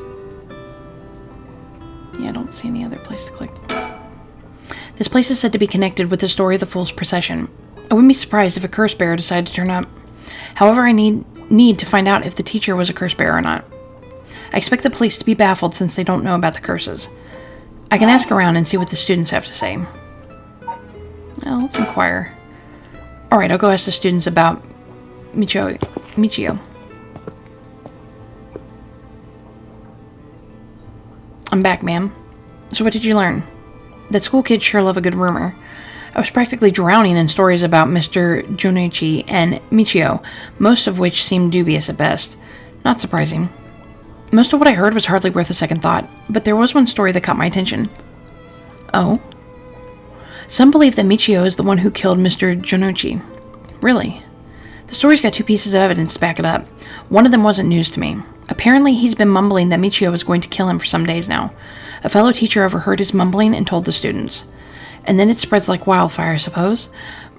Yeah, I don't see any other place to click. This place is said to be connected with the story of the Fool's Procession. I wouldn't be surprised if a curse bearer decided to turn up. However, I need to find out if the teacher was a curse bearer or not. I expect the police to be baffled since they don't know about the curses. I can ask around and see what the students have to say. Well, let's inquire. Alright, I'll go ask the students about Michio. I'm back, ma'am. So what did you learn? That school kids sure love a good rumor. I was practically drowning in stories about Mr. Junichi and Michio, most of which seemed dubious at best. Not surprising. Most of what I heard was hardly worth a second thought, but there was one story that caught my attention. Oh? Some believe that Michio is the one who killed Mr. Junichi. Really? The story's got two pieces of evidence to back it up. One of them wasn't news to me. Apparently, he's been mumbling that Michio was going to kill him for some days now. A fellow teacher overheard his mumbling and told the students. And then it spreads like wildfire, I suppose.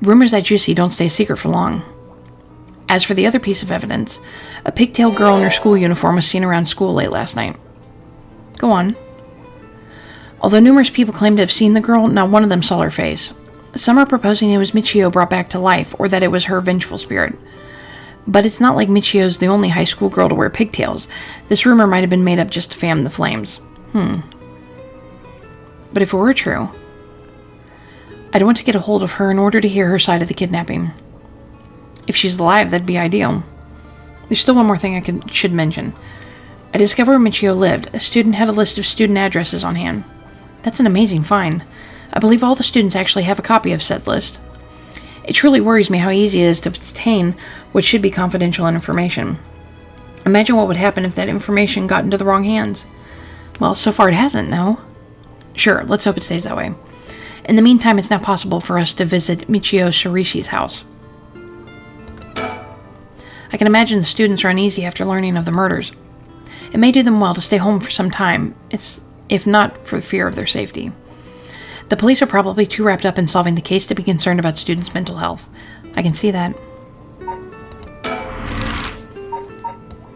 Rumors that juicy don't stay secret for long. As for the other piece of evidence, a pigtail girl in her school uniform was seen around school late last night. Go on. Although numerous people claim to have seen the girl, not one of them saw her face. Some are proposing it was Michio brought back to life, or that it was her vengeful spirit. But it's not like Michio's the only high school girl to wear pigtails. This rumor might have been made up just to fan the flames. But if it were true, I'd want to get a hold of her in order to hear her side of the kidnapping. If she's alive, that'd be ideal. There's still one more thing I should mention. I discovered where Michio lived. A student had a list of student addresses on hand. That's an amazing find. I believe all the students actually have a copy of said list. It truly worries me how easy it is to obtain what should be confidential information. Imagine what would happen if that information got into the wrong hands. Well, so far it hasn't, no? Sure, let's hope it stays that way. In the meantime, it's now possible for us to visit Michio Shirishi's house. I can imagine the students are uneasy after learning of the murders. It may do them well to stay home for some time, if not for fear of their safety. The police are probably too wrapped up in solving the case to be concerned about students' mental health. I can see that.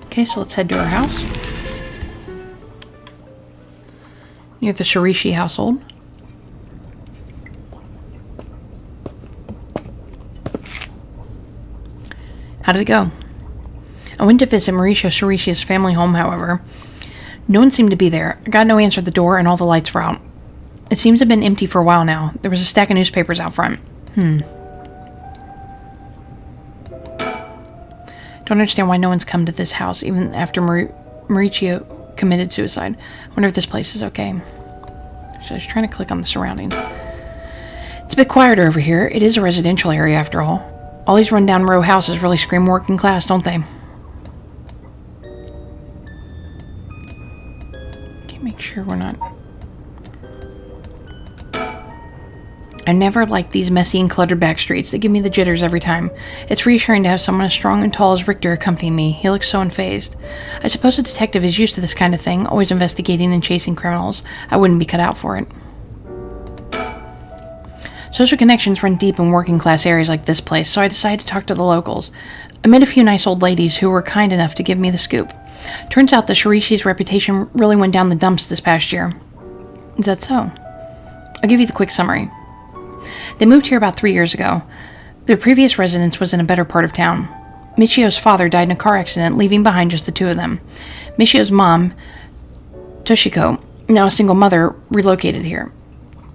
Okay, so let's head to our house. Near the Shirishi household. How did it go? I went to visit Mauricio Shirishi's family home, however. No one seemed to be there. I got no answer at the door, and all the lights were out. It seems to have been empty for a while now. There was a stack of newspapers out front. Don't understand why no one's come to this house, even after Mauricio committed suicide. I wonder if this place is okay. So I was trying to click on the surroundings. It's a bit quieter over here. It is a residential area, after all. All these run-down row houses really scream working class, don't they? Okay, make sure we're not... I never liked these messy and cluttered back streets. They give me the jitters every time. It's reassuring to have someone as strong and tall as Richter accompany me. He looks so unfazed. I suppose a detective is used to this kind of thing, always investigating and chasing criminals. I wouldn't be cut out for it. Social connections run deep in working-class areas like this place, so I decided to talk to the locals. I met a few nice old ladies who were kind enough to give me the scoop. Turns out the Shirishi's reputation really went down the dumps this past year. Is that so? I'll give you the quick summary. They moved here about 3 years ago. Their previous residence was in a better part of town. Michio's father died in a car accident, leaving behind just the two of them. Michio's mom, Toshiko, now a single mother, relocated here.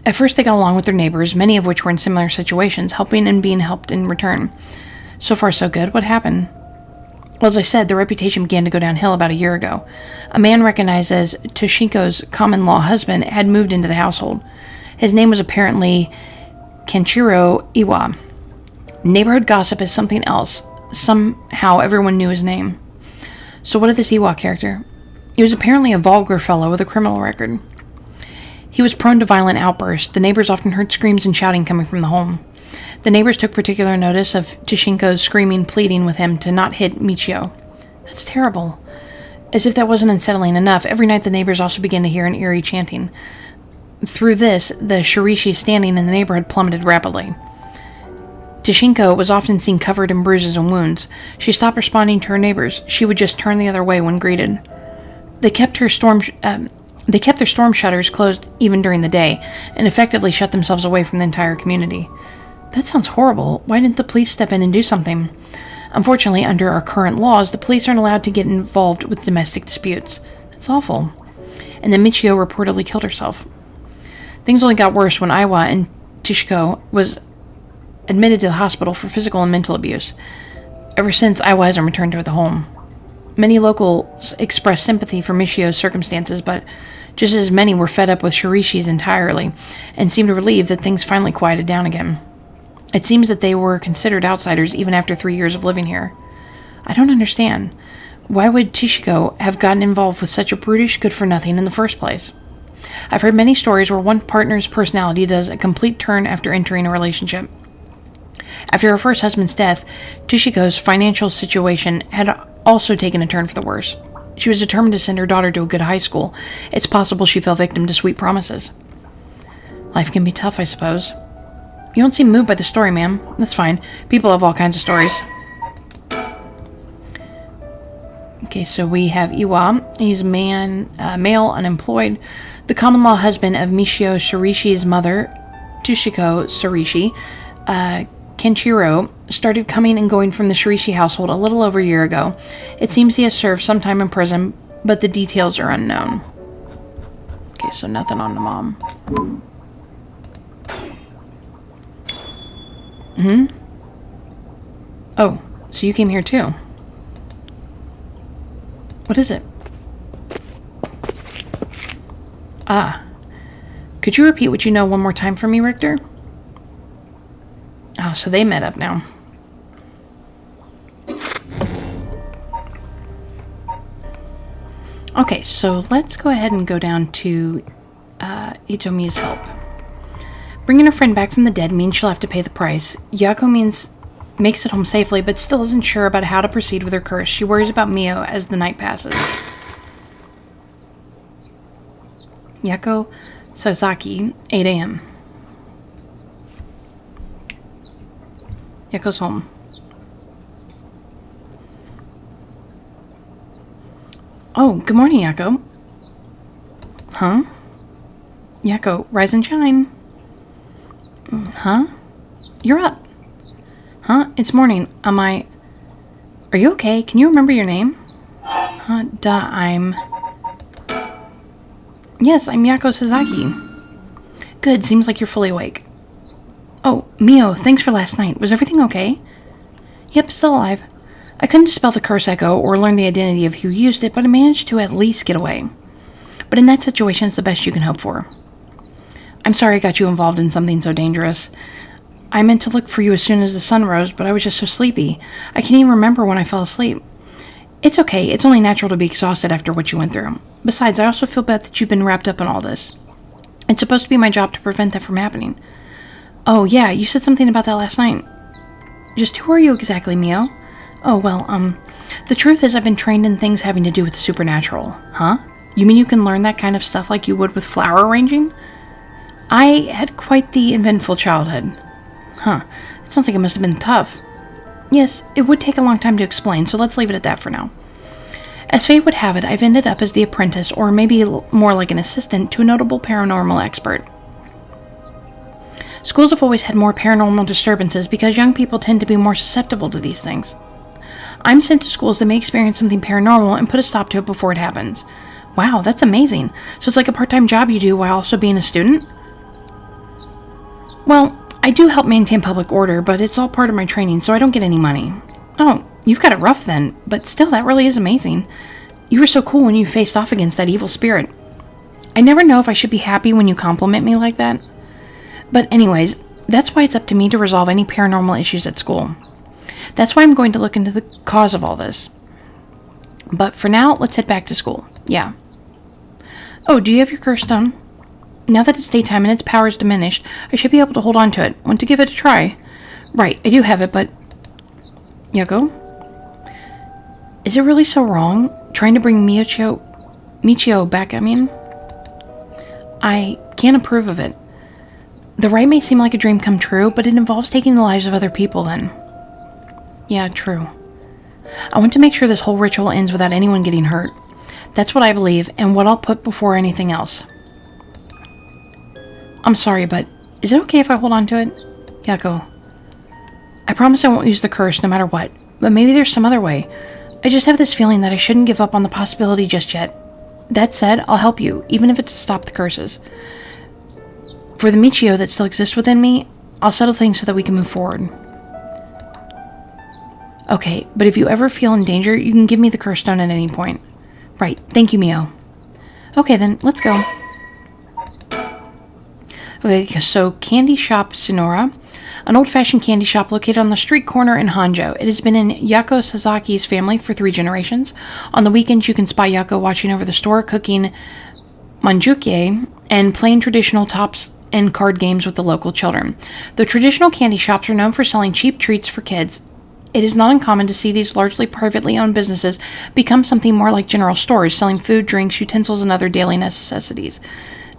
At first they got along with their neighbors, many of which were in similar situations, helping and being helped in return. So far so good. What happened? Well, as I said, their reputation began to go downhill about a year ago. A man recognized as Toshiko's common-law husband had moved into the household. His name was apparently Kenshiro Iwa. Neighborhood gossip is something else. Somehow everyone knew his name. So what of this Iwa character? He was apparently a vulgar fellow with a criminal record. He was prone to violent outbursts. The neighbors often heard screams and shouting coming from the home. The neighbors took particular notice of Toshinko's screaming, pleading with him to not hit Michio. That's terrible. As if that wasn't unsettling enough, every night the neighbors also began to hear an eerie chanting. Through this, the Shirishi's standing in the neighborhood plummeted rapidly. Toshinko was often seen covered in bruises and wounds. She stopped responding to her neighbors. She would just turn the other way when greeted. They kept their storm shutters closed even during the day, and effectively shut themselves away from the entire community. That sounds horrible. Why didn't the police step in and do something? Unfortunately, under our current laws, the police aren't allowed to get involved with domestic disputes. That's awful. And then Michio reportedly killed herself. Things only got worse when Iwa and Tishiko was admitted to the hospital for physical and mental abuse. Ever since, Iwa hasn't returned to the home. Many locals expressed sympathy for Michio's circumstances, but just as many were fed up with Shirishi's entirely, and seemed relieved that things finally quieted down again. It seems that they were considered outsiders even after 3 years of living here. I don't understand. Why would Tishiko have gotten involved with such a brutish good-for-nothing in the first place? I've heard many stories where one partner's personality does a complete turn after entering a relationship. After her first husband's death, Tishiko's financial situation had also taken a turn for the worse. She was determined to send her daughter to a good high school. It's possible she fell victim to sweet promises. Life can be tough, I suppose. You don't seem moved by the story, ma'am. That's fine. People have all kinds of stories. Okay, so we have Iwa. He's male, unemployed. The common-law husband of Michio Shirishi's mother, Tushiko Shirishi, Kenshiro, started coming and going from the Shirishi household a little over a year ago. It seems he has served some time in prison, but the details are unknown. Okay, so nothing on the mom. Oh, so you came here too. What is it? Could you repeat what you know one more time for me, Richter? Oh, so they met up now. Okay, so let's go ahead and go down to Itomi's help. Bringing her friend back from the dead means she'll have to pay the price. Yako makes it home safely, but still isn't sure about how to proceed with her curse. She worries about Mio as the night passes. Yako Sasaki, 8 a.m. Yako's home. Oh, good morning, Yako. Huh? Yako, rise and shine. Huh? You're up. Huh? It's morning. Are you okay? Can you remember your name? Huh? Yes, I'm Yako Sasaki. Good, seems like you're fully awake. Oh, Mio, thanks for last night. Was everything okay? Yep, still alive. I couldn't dispel the curse echo or learn the identity of who used it, but I managed to at least get away. But in that situation, it's the best you can hope for. I'm sorry I got you involved in something so dangerous. I meant to look for you as soon as the sun rose, but I was just so sleepy. I can't even remember when I fell asleep. It's okay. It's only natural to be exhausted after what you went through. Besides, I also feel bad that you've been wrapped up in all this. It's supposed to be my job to prevent that from happening. Oh, yeah, you said something about that last night. Just who are you exactly, Mio? Oh, well, the truth is I've been trained in things having to do with the supernatural. Huh? You mean you can learn that kind of stuff like you would with flower arranging? I had quite the eventful childhood. Huh. It sounds like it must have been tough. Yes, it would take a long time to explain, so let's leave it at that for now. As fate would have it, I've ended up as the apprentice, or maybe more like an assistant, to a notable paranormal expert. Schools have always had more paranormal disturbances because young people tend to be more susceptible to these things. I'm sent to schools that may experience something paranormal and put a stop to it before it happens. Wow, that's amazing. So it's like a part-time job you do while also being a student? Well, I do help maintain public order, but it's all part of my training, so I don't get any money. Oh, you've got it rough then, but still, that really is amazing. You were so cool when you faced off against that evil spirit. I never know if I should be happy when you compliment me like that. But anyways, that's why it's up to me to resolve any paranormal issues at school. That's why I'm going to look into the cause of all this. But for now, let's head back to school. Yeah. Oh, do you have your curse stone? Now that it's daytime and its power is diminished, I should be able to hold on to it. Want to give it a try? Right, I do have it, but... Yako? Is it really so wrong? Trying to bring Michio back, I can't approve of it. The rite may seem like a dream come true, but it involves taking the lives of other people then. Yeah, true. I want to make sure this whole ritual ends without anyone getting hurt. That's what I believe, and what I'll put before anything else. I'm sorry, but is it okay if I hold on to it? Yako. I promise I won't use the curse no matter what, but maybe there's some other way. I just have this feeling that I shouldn't give up on the possibility just yet. That said, I'll help you, even if it's to stop the curses. For the Michio that still exists within me, I'll settle things so that we can move forward. Okay, but if you ever feel in danger, you can give me the curse stone at any point. Right, thank you, Mio. Okay, then, let's go. Okay, so Candy Shop Sonora, an old-fashioned candy shop located on the street corner in Honjo. It has been in Yako Sasaki's family for 3 generations. On the weekends, you can spy Yako watching over the store, cooking manjukie, and playing traditional tops and card games with the local children. The traditional candy shops are known for selling cheap treats for kids. It is not uncommon to see these largely privately owned businesses become something more like general stores, selling food, drinks, utensils, and other daily necessities.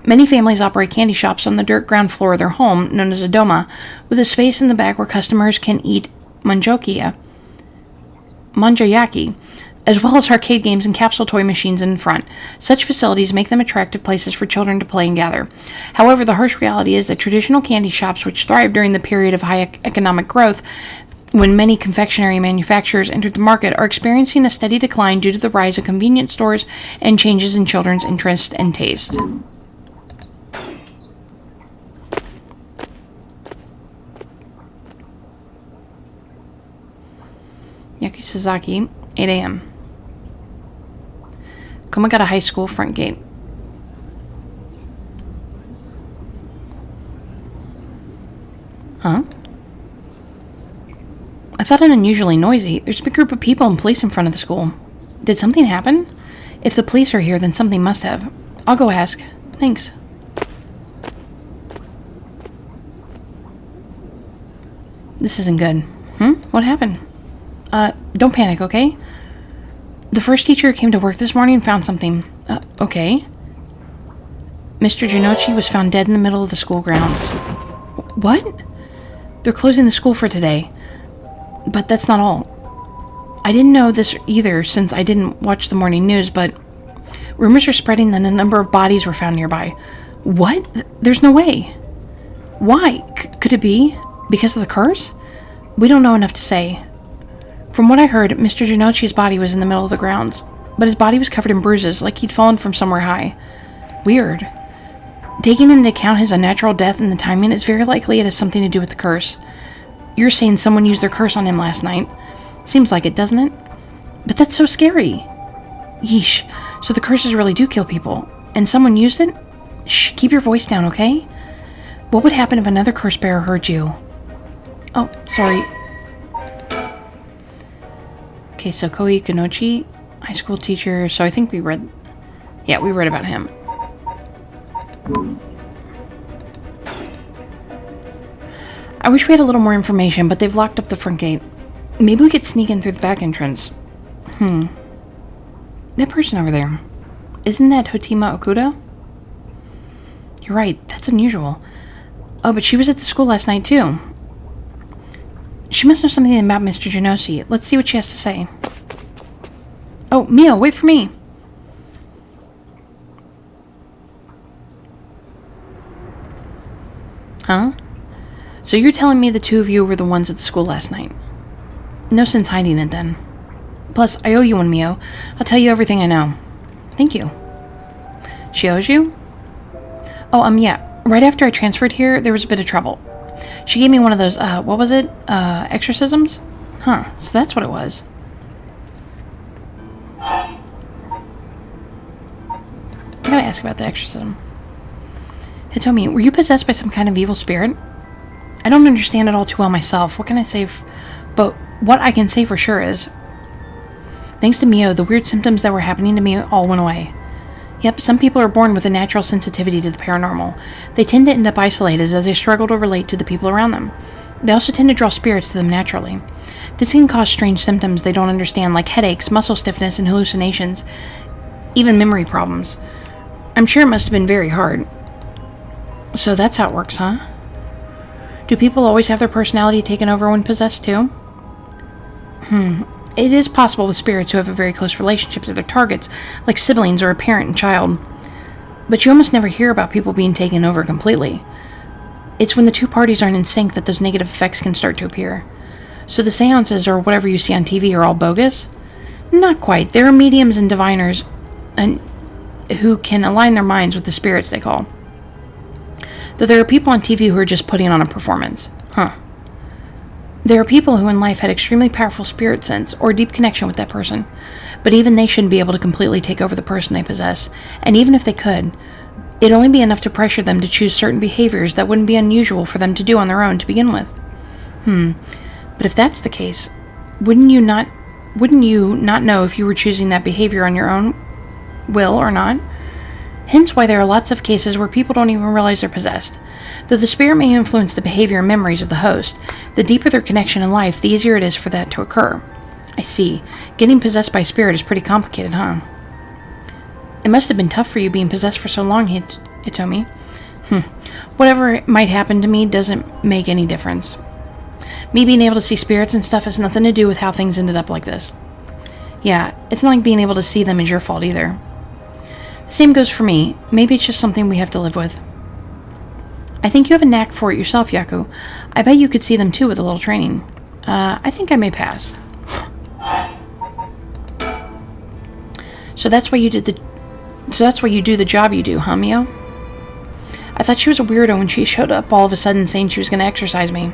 Many families operate candy shops on the dirt ground floor of their home, known as a doma, with a space in the back where customers can eat manjoyaki, as well as arcade games and capsule toy machines in front. Such facilities make them attractive places for children to play and gather. However, the harsh reality is that traditional candy shops, which thrived during the period of high economic growth, when many confectionery manufacturers entered the market, are experiencing a steady decline due to the rise of convenience stores and changes in children's interest and taste. Yaki Sasaki, 8 a.m. Komagata High School front gate. Huh? I thought it unusually noisy. There's a big group of people and police in front of the school. Did something happen? If the police are here, then something must have. I'll go ask. Thanks. This isn't good. What happened? Don't panic, okay? The first teacher who came to work this morning found something. Okay. Mr. Jinochi was found dead in the middle of the school grounds. What? They're closing the school for today. But that's not all. I didn't know this either since I didn't watch the morning news, but rumors are spreading that a number of bodies were found nearby. What? There's no way. Why? Could it be because of the curse? We don't know enough to say. From what I heard, Mr. Jinochi's body was in the middle of the grounds, but his body was covered in bruises, like he'd fallen from somewhere high. Weird. Taking into account his unnatural death and the timing, it's very likely it has something to do with the curse. You're saying someone used their curse on him last night. Seems like it, doesn't it? But that's so scary. Yeesh. So the curses really do kill people, and someone used it? Shh, keep your voice down, okay? What would happen if another curse bearer heard you? Oh, sorry. Okay, so Koi Kanochi, high school teacher. So I think we read about him. I wish we had a little more information, but they've locked up the front gate. Maybe we could sneak in through the back entrance. That person over there. Isn't that Hotima Okuda? You're right, that's unusual. Oh, but she was at the school last night, too. She must know something about Mr. Jinoshi. Let's see what she has to say. Oh, Mio, wait for me. Huh? So you're telling me the two of you were the ones at the school last night? No sense hiding it, then. Plus, I owe you one, Mio. I'll tell you everything I know. Thank you. She owes you? Oh, yeah. Right after I transferred here, there was a bit of trouble. She gave me one of those, what was it? Exorcisms? Huh, so that's what it was. I gotta ask about the exorcism. Hitomi, were you possessed by some kind of evil spirit? I don't understand it all too well myself. What can I say? But what I can say for sure is, thanks to Mio, the weird symptoms that were happening to me all went away. Yep, some people are born with a natural sensitivity to the paranormal. They tend to end up isolated as they struggle to relate to the people around them. They also tend to draw spirits to them naturally. This can cause strange symptoms they don't understand, like headaches, muscle stiffness, and hallucinations, even memory problems. I'm sure it must have been very hard. So that's how it works, huh? Do people always have their personality taken over when possessed too? It is possible with spirits who have a very close relationship to their targets, like siblings or a parent and child. But you almost never hear about people being taken over completely. It's when the two parties aren't in sync that those negative effects can start to appear. So the seances or whatever you see on TV are all bogus? Not quite. There are mediums and diviners who can align their minds with the spirits they call. Though there are people on TV who are just putting on a performance. There are people who in life had extremely powerful spirit sense or deep connection with that person, but even they shouldn't be able to completely take over the person they possess, and even if they could, it'd only be enough to pressure them to choose certain behaviors that wouldn't be unusual for them to do on their own to begin with. But if that's the case, wouldn't you not know if you were choosing that behavior on your own will or not? Hence why there are lots of cases where people don't even realize they're possessed. Though the spirit may influence the behavior and memories of the host, the deeper their connection in life, the easier it is for that to occur. I see. Getting possessed by spirit is pretty complicated, huh? It must have been tough for you being possessed for so long, Hitomi. Whatever might happen to me doesn't make any difference. Me being able to see spirits and stuff has nothing to do with how things ended up like this. Yeah, it's not like being able to see them is your fault either. The same goes for me. Maybe it's just something we have to live with. I think you have a knack for it yourself, Yaku. I bet you could see them too with a little training. I think I may pass. So that's why you do the job you do, huh, Mio? I thought she was a weirdo when she showed up all of a sudden saying she was going to exorcise me.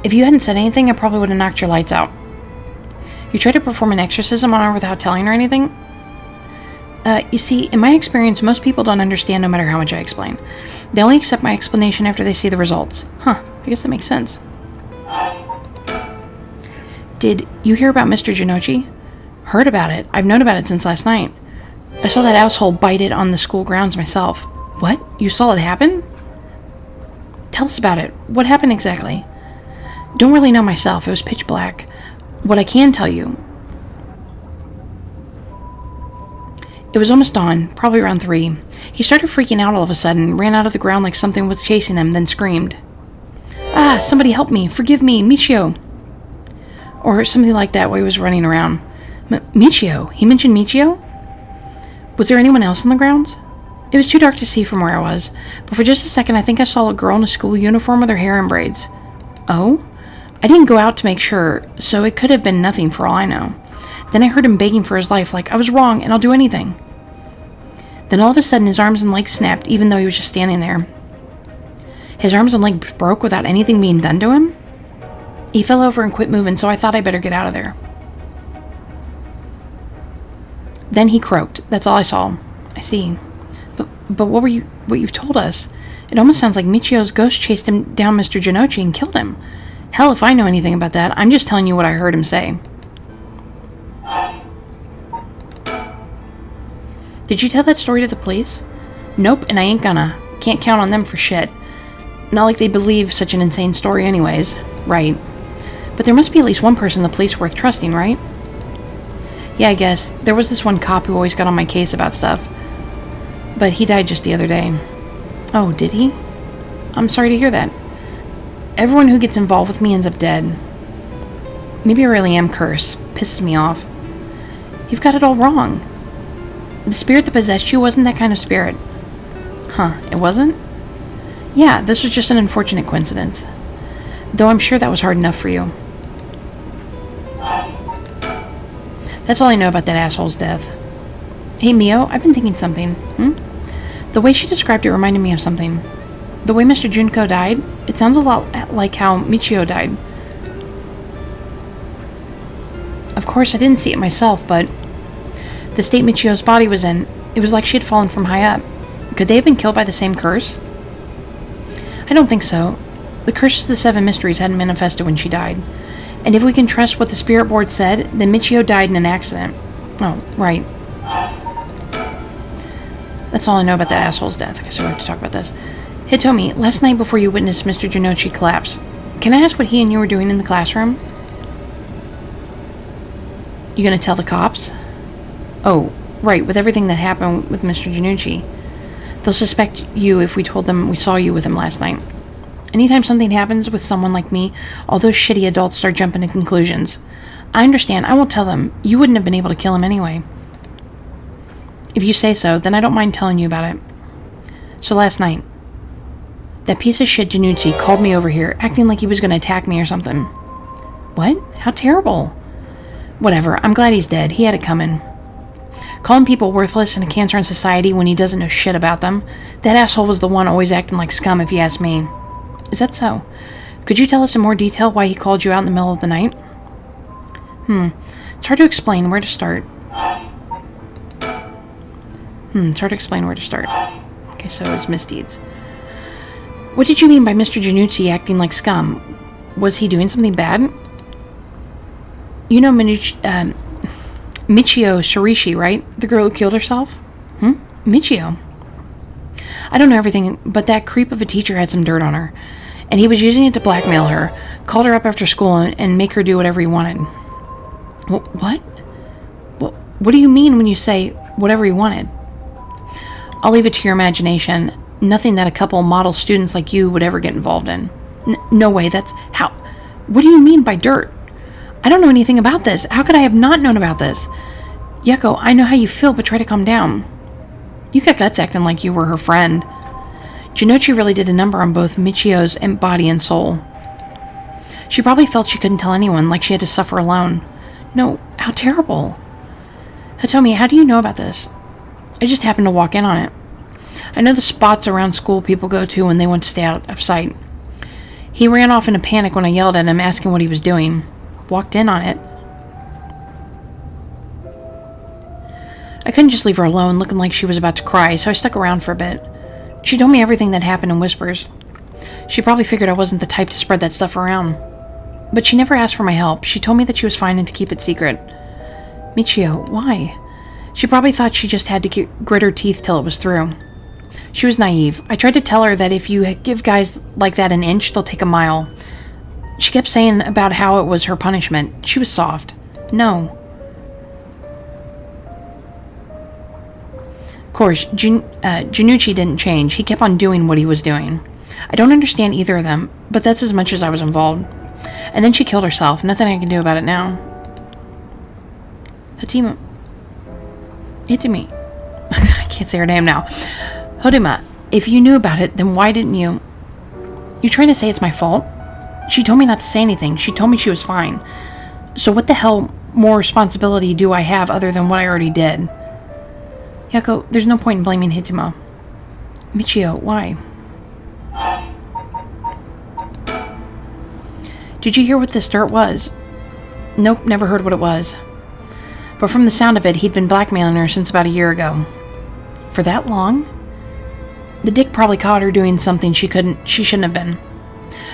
If you hadn't said anything, I probably would have knocked your lights out. You tried to perform an exorcism on her without telling her anything? You see, in my experience, most people don't understand no matter how much I explain. They only accept my explanation after they see the results. I guess that makes sense. Did you hear about Mr. Jinochi? Heard about it. I've known about it since last night. I saw that asshole bite it on the school grounds myself. What? You saw it happen? Tell us about it. What happened exactly? Don't really know myself. It was pitch black. What I can tell you... It was almost dawn, probably around 3. He started freaking out all of a sudden, ran out of the ground like something was chasing him, then screamed. Ah, somebody help me, forgive me, Michio. Or something like that while he was running around. Michio? He mentioned Michio? Was there anyone else on the grounds? It was too dark to see from where I was, but for just a second I think I saw a girl in a school uniform with her hair in braids. Oh? I didn't go out to make sure, so it could have been nothing for all I know. Then I heard him begging for his life, like I was wrong and I'll do anything. Then all of a sudden his arms and legs snapped, even though he was just standing there. His arms and legs broke without anything being done to him? He fell over and quit moving, so I thought I better get out of there. Then he croaked. That's all I saw. I see. But what you've told us? It almost sounds like Michio's ghost chased him down Mr. Jinochi and killed him. Hell, if I know anything about that, I'm just telling you what I heard him say. Did you tell that story to the police? Nope, and I ain't gonna. Can't count on them for shit. Not like they believe such an insane story anyways. Right. But there must be at least one person in the police worth trusting, right? Yeah, I guess. There was this one cop who always got on my case about stuff. But he died just the other day. Oh, did he? I'm sorry to hear that. Everyone who gets involved with me ends up dead. Maybe I really am cursed. Pisses me off. You've got it all wrong. The spirit that possessed you wasn't that kind of spirit. Huh, it wasn't? Yeah, this was just an unfortunate coincidence. Though I'm sure that was hard enough for you. That's all I know about that asshole's death. Hey, Mio, I've been thinking something. The way she described it reminded me of something. The way Mr. Junko died, it sounds a lot like how Michio died. Of course, I didn't see it myself, but the state Michio's body was in, it was like she had fallen from high up. Could they have been killed by the same curse? I don't think so. The curses of the Seven Mysteries hadn't manifested when she died. And if we can trust what the spirit board said, then Michio died in an accident. Oh, right. That's all I know about that asshole's death. I guess we have to talk about this. Hitomi, last night before you witnessed Mr. Jinochi collapse, can I ask what he and you were doing in the classroom? You gonna tell the cops? Oh, right, with everything that happened with Mr. Jinochi. They'll suspect you if we told them we saw you with him last night. Anytime something happens with someone like me, all those shitty adults start jumping to conclusions. I understand, I won't tell them. You wouldn't have been able to kill him anyway. If you say so, then I don't mind telling you about it. So last night, that piece of shit Jinochi called me over here, acting like he was going to attack me or something. What? How terrible. Whatever, I'm glad he's dead. He had it coming. Calling people worthless and a cancer in society when he doesn't know shit about them. That asshole was the one always acting like scum if you ask me. Is that so? Could you tell us in more detail why he called you out in the middle of the night? It's hard to explain where to start. Okay, so it's misdeeds. What did you mean by Mr. Janucci acting like scum? Was he doing something bad? You know Michio Shirishi, right? The girl who killed herself? Michio. I don't know everything, but that creep of a teacher had some dirt on her. And he was using it to blackmail her. Called her up after school and make her do whatever he wanted. What? What do you mean when you say whatever he wanted? I'll leave it to your imagination. Nothing that a couple model students like you would ever get involved in. No way, that's how... What do you mean by dirt? I don't know anything about this. How could I have not known about this? Yuko, I know how you feel, but try to calm down. You got guts acting like you were her friend. Jinochi really did a number on both Michio's body and soul. She probably felt she couldn't tell anyone, like she had to suffer alone. No, how terrible. Hitomi, how do you know about this? I just happened to walk in on it. I know the spots around school people go to when they want to stay out of sight. He ran off in a panic when I yelled at him, asking what he was doing. Walked in on it. I couldn't just leave her alone, looking like she was about to cry, so I stuck around for a bit. She told me everything that happened in whispers. She probably figured I wasn't the type to spread that stuff around. But she never asked for my help. She told me that she was fine and to keep it secret. Michio, why? She probably thought she just had to grit her teeth till it was through. She was naive. I tried to tell her that if you give guys like that an inch, they'll take a mile. She kept saying about how it was her punishment. She was soft. No. Of course, Janucci didn't change. He kept on doing what he was doing. I don't understand either of them, but that's as much as I was involved. And then she killed herself. Nothing I can do about it now. Hitimi. I can't say her name now. Hodima, if you knew about it, then why didn't you... You're trying to say it's my fault? She told me not to say anything. She told me she was fine. So what the hell more responsibility do I have other than what I already did? Yako, there's no point in blaming Hitimo. Michio, why? Did you hear what this dirt was? Nope, never heard what it was. But from the sound of it, he'd been blackmailing her since about a year ago. For that long? The dick probably caught her doing something she shouldn't have been.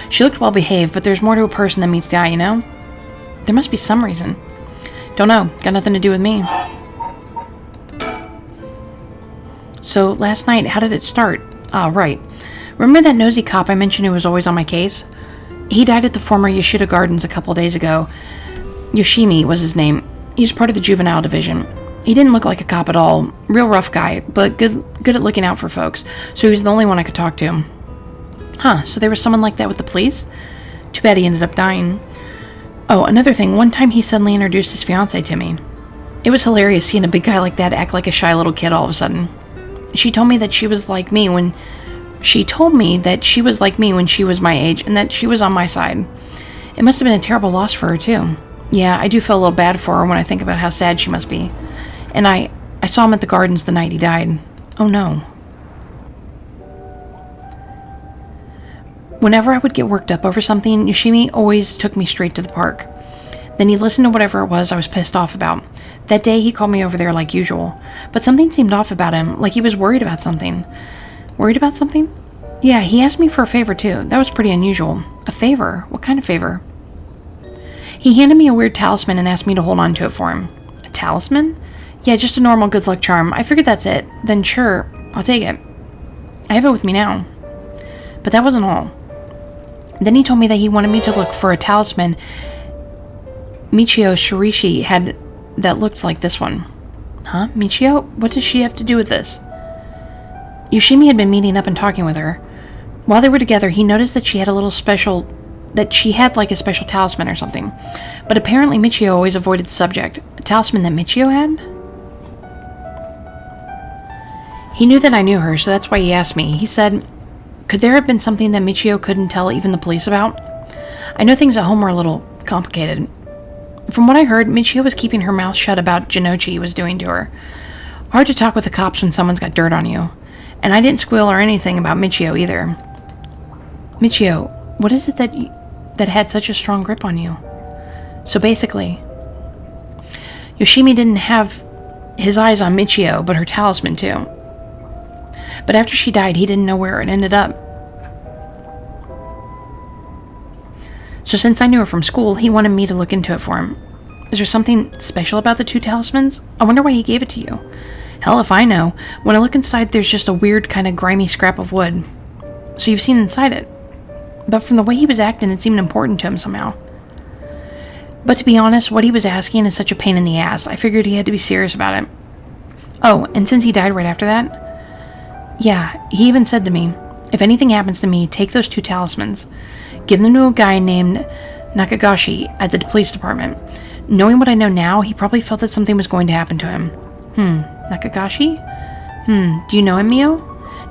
She looked well behaved, but there's more to a person than meets the eye, you know? There must be some reason. Don't know, got nothing to do with me. So, last night, how did it start? Ah, right. Remember that nosy cop I mentioned who was always on my case? He died at the former Yoshida Gardens a couple days ago. Yoshimi was his name. He was part of the juvenile division. He didn't look like a cop at all. Real rough guy, but good at looking out for folks, so he was the only one I could talk to. Huh, so there was someone like that with the police? Too bad he ended up dying. Oh, another thing, one time he suddenly introduced his fiancée to me. It was hilarious seeing a big guy like that act like a shy little kid all of a sudden. She told me that she was like me when she was my age and that she was on my side. It must have been a terrible loss for her too. Yeah, I do feel a little bad for her when I think about how sad she must be. And I saw him at the gardens the night he died. Oh no. Whenever I would get worked up over something, Yoshimi always took me straight to the park. Then he'd listen to whatever it was I was pissed off about. That day, he called me over there like usual. But something seemed off about him, like he was worried about something. Worried about something? Yeah, he asked me for a favor too. That was pretty unusual. A favor? What kind of favor? He handed me a weird talisman and asked me to hold on to it for him. A talisman? Yeah, just a normal good luck charm. I figured that's it. Then sure, I'll take it. I have it with me now. But that wasn't all. Then he told me that he wanted me to look for a talisman Michio Shirishi had that looked like this one. Huh? Michio? What does she have to do with this? Yoshimi had been meeting up and talking with her. While they were together, he noticed that she had like a special talisman or something. But apparently Michio always avoided the subject. A talisman that Michio had? He knew that I knew her, so that's why he asked me. He said, could there have been something that Michio couldn't tell even the police about? I know things at home were a little complicated. From what I heard, Michio was keeping her mouth shut about Jinochi was doing to her. Hard to talk with the cops when someone's got dirt on you. And I didn't squeal or anything about Michio either. Michio, what is it that that had such a strong grip on you. So basically, Yoshimi didn't have his eyes on Michio, but her talisman too. But after she died, he didn't know where it ended up. So since I knew her from school, he wanted me to look into it for him. Is there something special about the 2 talismans? I wonder why he gave it to you. Hell if I know. When I look inside, there's just a weird kind of grimy scrap of wood. So you've seen inside it. But from the way he was acting, it seemed important to him somehow. But to be honest, what he was asking is such a pain in the ass. I figured he had to be serious about it. Oh, and since he died right after that? Yeah, he even said to me, if anything happens to me, take those 2 talismans. Give them to a guy named Nakagashi at the police department. Knowing what I know now, he probably felt that something was going to happen to him. Nakagashi? Do you know him, Mio?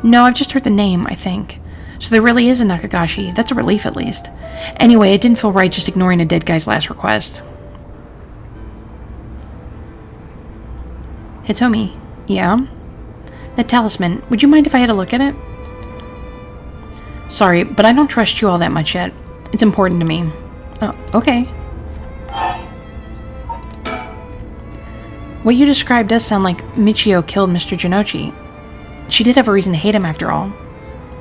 No, I've just heard the name, I think. So there really is a Nakagashi. That's a relief, at least. Anyway, it didn't feel right just ignoring a dead guy's last request. Hitomi. Yeah? That talisman. Would you mind if I had a look at it? Sorry, but I don't trust you all that much yet. It's important to me. Oh, okay. What you described does sound like Michio killed Mr. Jinochi. She did have a reason to hate him after all.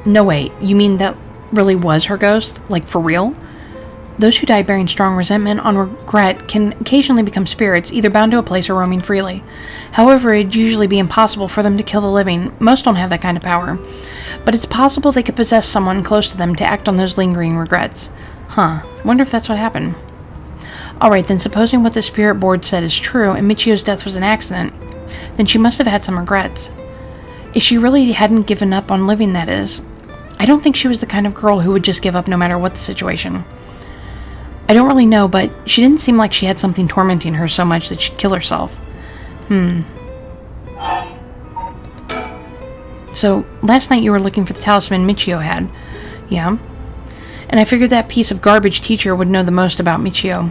No way, you mean that really was her ghost? Like, for real? Those who die bearing strong resentment on regret can occasionally become spirits, either bound to a place or roaming freely. However, it'd usually be impossible for them to kill the living. Most don't have that kind of power. But it's possible they could possess someone close to them to act on those lingering regrets. Wonder if that's what happened. Alright, then supposing what the spirit board said is true, and Michio's death was an accident, then she must have had some regrets. If she really hadn't given up on living, that is. I don't think she was the kind of girl who would just give up no matter what the situation. I don't really know, but she didn't seem like she had something tormenting her so much that she'd kill herself. So, last night you were looking for the talisman Michio had. Yeah. And I figured that piece of garbage teacher would know the most about Michio.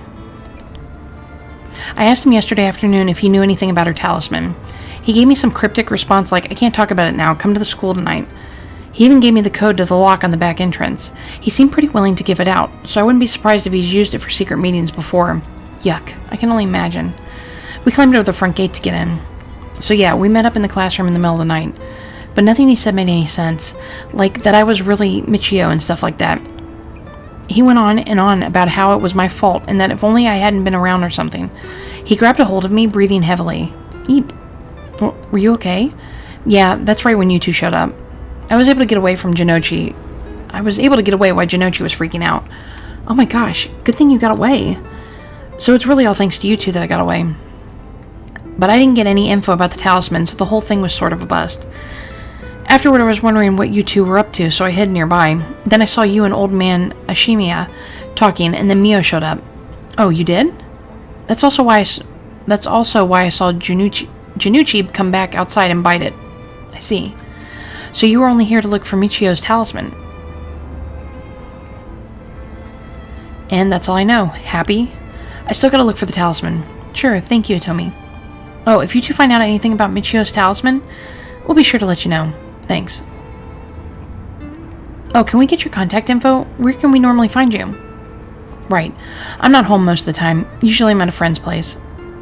I asked him yesterday afternoon if he knew anything about her talisman. He gave me some cryptic response like, I can't talk about it now, come to the school tonight. He even gave me the code to the lock on the back entrance. He seemed pretty willing to give it out, so I wouldn't be surprised if he's used it for secret meetings before. Yuck, I can only imagine. We climbed over the front gate to get in. So yeah, we met up in the classroom in the middle of the night. But nothing he said made any sense, like that I was really Michio and stuff like that. He went on and on about how it was my fault and that if only I hadn't been around or something. He grabbed a hold of me, breathing heavily. Well, were you okay? Yeah, that's right when you 2 showed up. I was able to get away from Jinochi. I was able to get away while Jinochi was freaking out. Oh my gosh, good thing you got away. So it's really all thanks to you 2 that I got away. But I didn't get any info about the talisman, so the whole thing was sort of a bust. Afterward, I was wondering what you 2 were up to, so I hid nearby. Then I saw you and old man Ashimiya talking, and then Mio showed up. Oh, you did? That's also why I saw Jinochi come back outside and bite it. I see. So you were only here to look for Michio's talisman. And that's all I know. Happy? I still gotta look for the talisman. Sure, thank you, Hitomi. Oh, if you 2 find out anything about Michio's talisman, we'll be sure to let you know. Thanks. Oh, can we get your contact info? Where can we normally find you? Right. I'm not home most of the time. Usually I'm at a friend's place.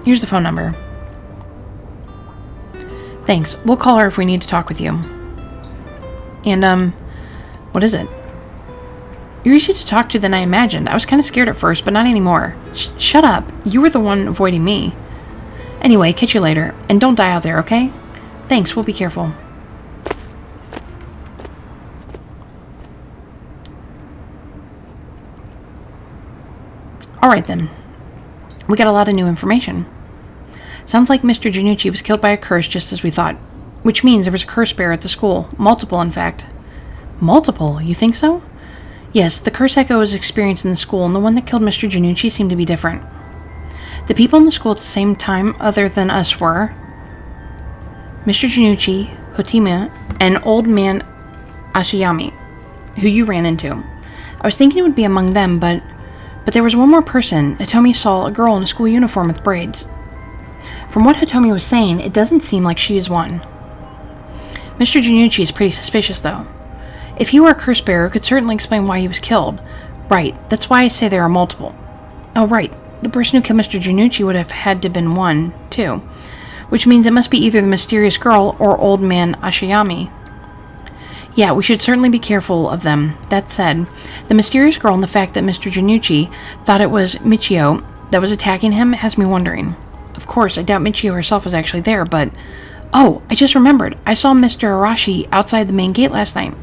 Here's the phone number. Thanks. We'll call her if we need to talk with you. And, what is it? You're easier to talk to than I imagined. I was kind of scared at first, but not anymore. Shut up. You were the one avoiding me. Anyway, catch you later. And don't die out there, okay? Thanks. We'll be careful. Alright then. We got a lot of new information. Sounds like Mr. Jinochi was killed by a curse just as we thought. Which means there was a curse bearer at the school. Multiple, in fact. Multiple? You think so? Yes, the curse echo was experienced in the school, and the one that killed Mr. Jinochi seemed to be different. The people in the school at the same time, other than us, were Mr. Jinochi, Hotima, and old man Ashiyami, who you ran into. I was thinking it would be among them, but there was one more person. Hitomi saw a girl in a school uniform with braids. From what Hitomi was saying, it doesn't seem like she is one. Mr. Jinochi is pretty suspicious, though. If he were a curse bearer, it could certainly explain why he was killed. Right, that's why I say there are multiple. Oh, right, the person who killed Mr. Janucci would have had to have been one, too. Which means it must be either the mysterious girl or old man Ashiyami. Yeah, we should certainly be careful of them. That said, the mysterious girl and the fact that Mr. Janucci thought it was Michio that was attacking him has me wondering. Of course, I doubt Michio herself was actually there, but... Oh, I just remembered. I saw Mr. Arashi outside the main gate last night.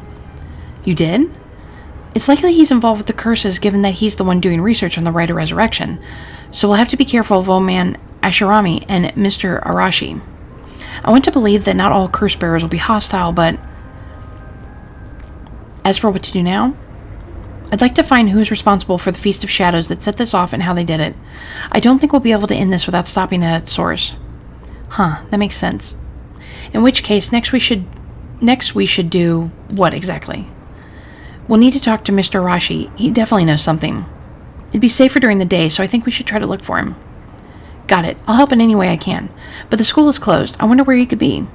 You did? It's likely he's involved with the curses, given that he's the one doing research on the Rite of Resurrection. So we'll have to be careful of old man Ashirami and Mr. Arashi. I want to believe that not all curse bearers will be hostile, but... As for what to do now, I'd like to find who is responsible for the Feast of Shadows that set this off and how they did it. I don't think we'll be able to end this without stopping it at its source. Huh, that makes sense. In which case, next we should do what exactly? We'll need to talk to Mr. Arashi. He definitely knows something. It'd be safer during the day, so I think we should try to look for him. Got it. I'll help in any way I can. But the school is closed. I wonder where he could be.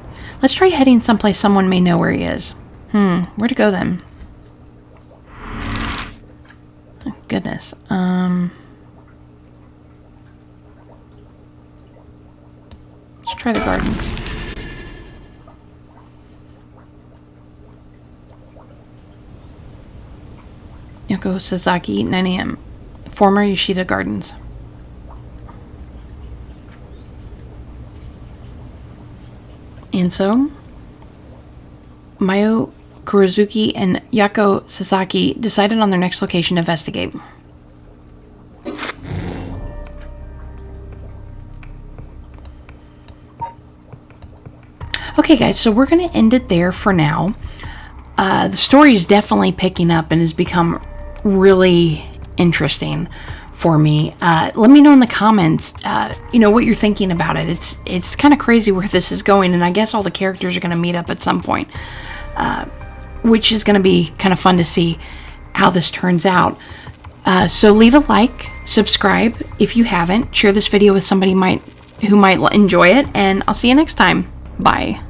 Let's try heading someplace someone may know where he is. Where to go then? Oh, goodness. Let's try the gardens. Yoko Sasaki, 9 a.m. Former Yoshida Gardens. And so, Mayo Kurozuki and Yako Sasaki decided on their next location to investigate. Okay, guys, so we're going to end it there for now. The story is definitely picking up and has become really interesting for me. Let me know in the comments, what you're thinking about it. It's kind of crazy where this is going, and I guess all the characters are going to meet up at some point, which is going to be kind of fun to see how this turns out. So leave a like, subscribe if you haven't, share this video with somebody who might enjoy it, and I'll see you next time. Bye.